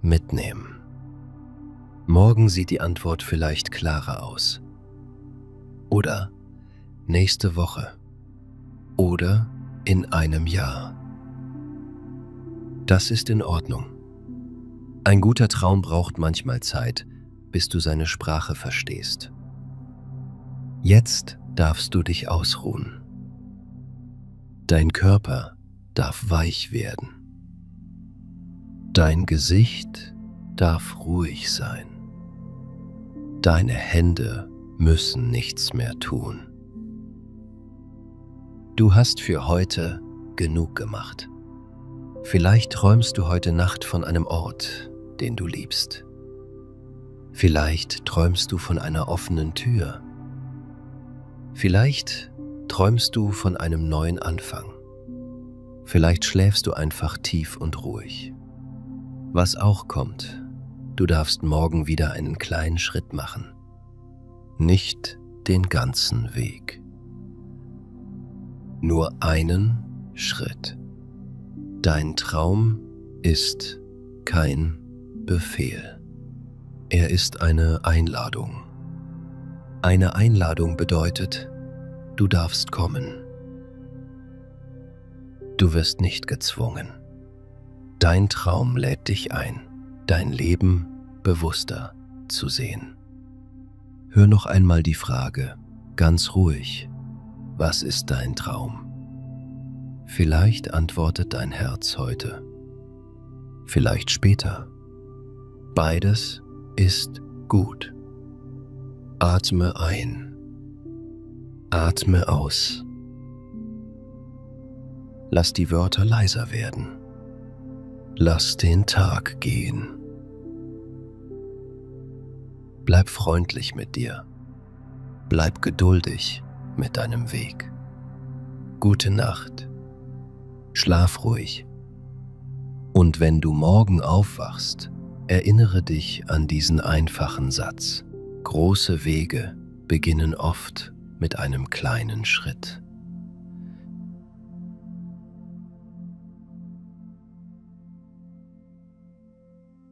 mitnehmen. Morgen sieht die Antwort vielleicht klarer aus. Oder nächste Woche. oder in einem Jahr. Das ist in Ordnung. Ein guter Traum braucht manchmal Zeit, bis du seine Sprache verstehst. Jetzt darfst du dich ausruhen. Dein Körper darf weich werden. Dein Gesicht darf ruhig sein. Deine Hände müssen nichts mehr tun. Du hast für heute genug gemacht. Vielleicht träumst du heute Nacht von einem Ort, den du liebst. Vielleicht träumst du von einer offenen Tür. Vielleicht träumst du von einem neuen Anfang. Vielleicht schläfst du einfach tief und ruhig. Was auch kommt, du darfst morgen wieder einen kleinen Schritt machen. Nicht den ganzen Weg. Nur einen Schritt. Dein Traum ist kein Befehl. Er ist eine Einladung. Eine Einladung bedeutet, du darfst kommen. Du wirst nicht gezwungen. Dein Traum lädt dich ein, dein Leben bewusster zu sehen. Hör noch einmal die Frage, ganz ruhig: Was ist dein Traum? Vielleicht antwortet dein Herz heute, vielleicht später. Beides ist gut. Atme ein, atme aus. Lass die Wörter leiser werden. Lass den Tag gehen. Bleib freundlich mit dir. Bleib geduldig mit deinem Weg. Gute Nacht. Schlaf ruhig. Und wenn du morgen aufwachst, erinnere dich an diesen einfachen Satz: Große Wege beginnen oft mit einem kleinen Schritt.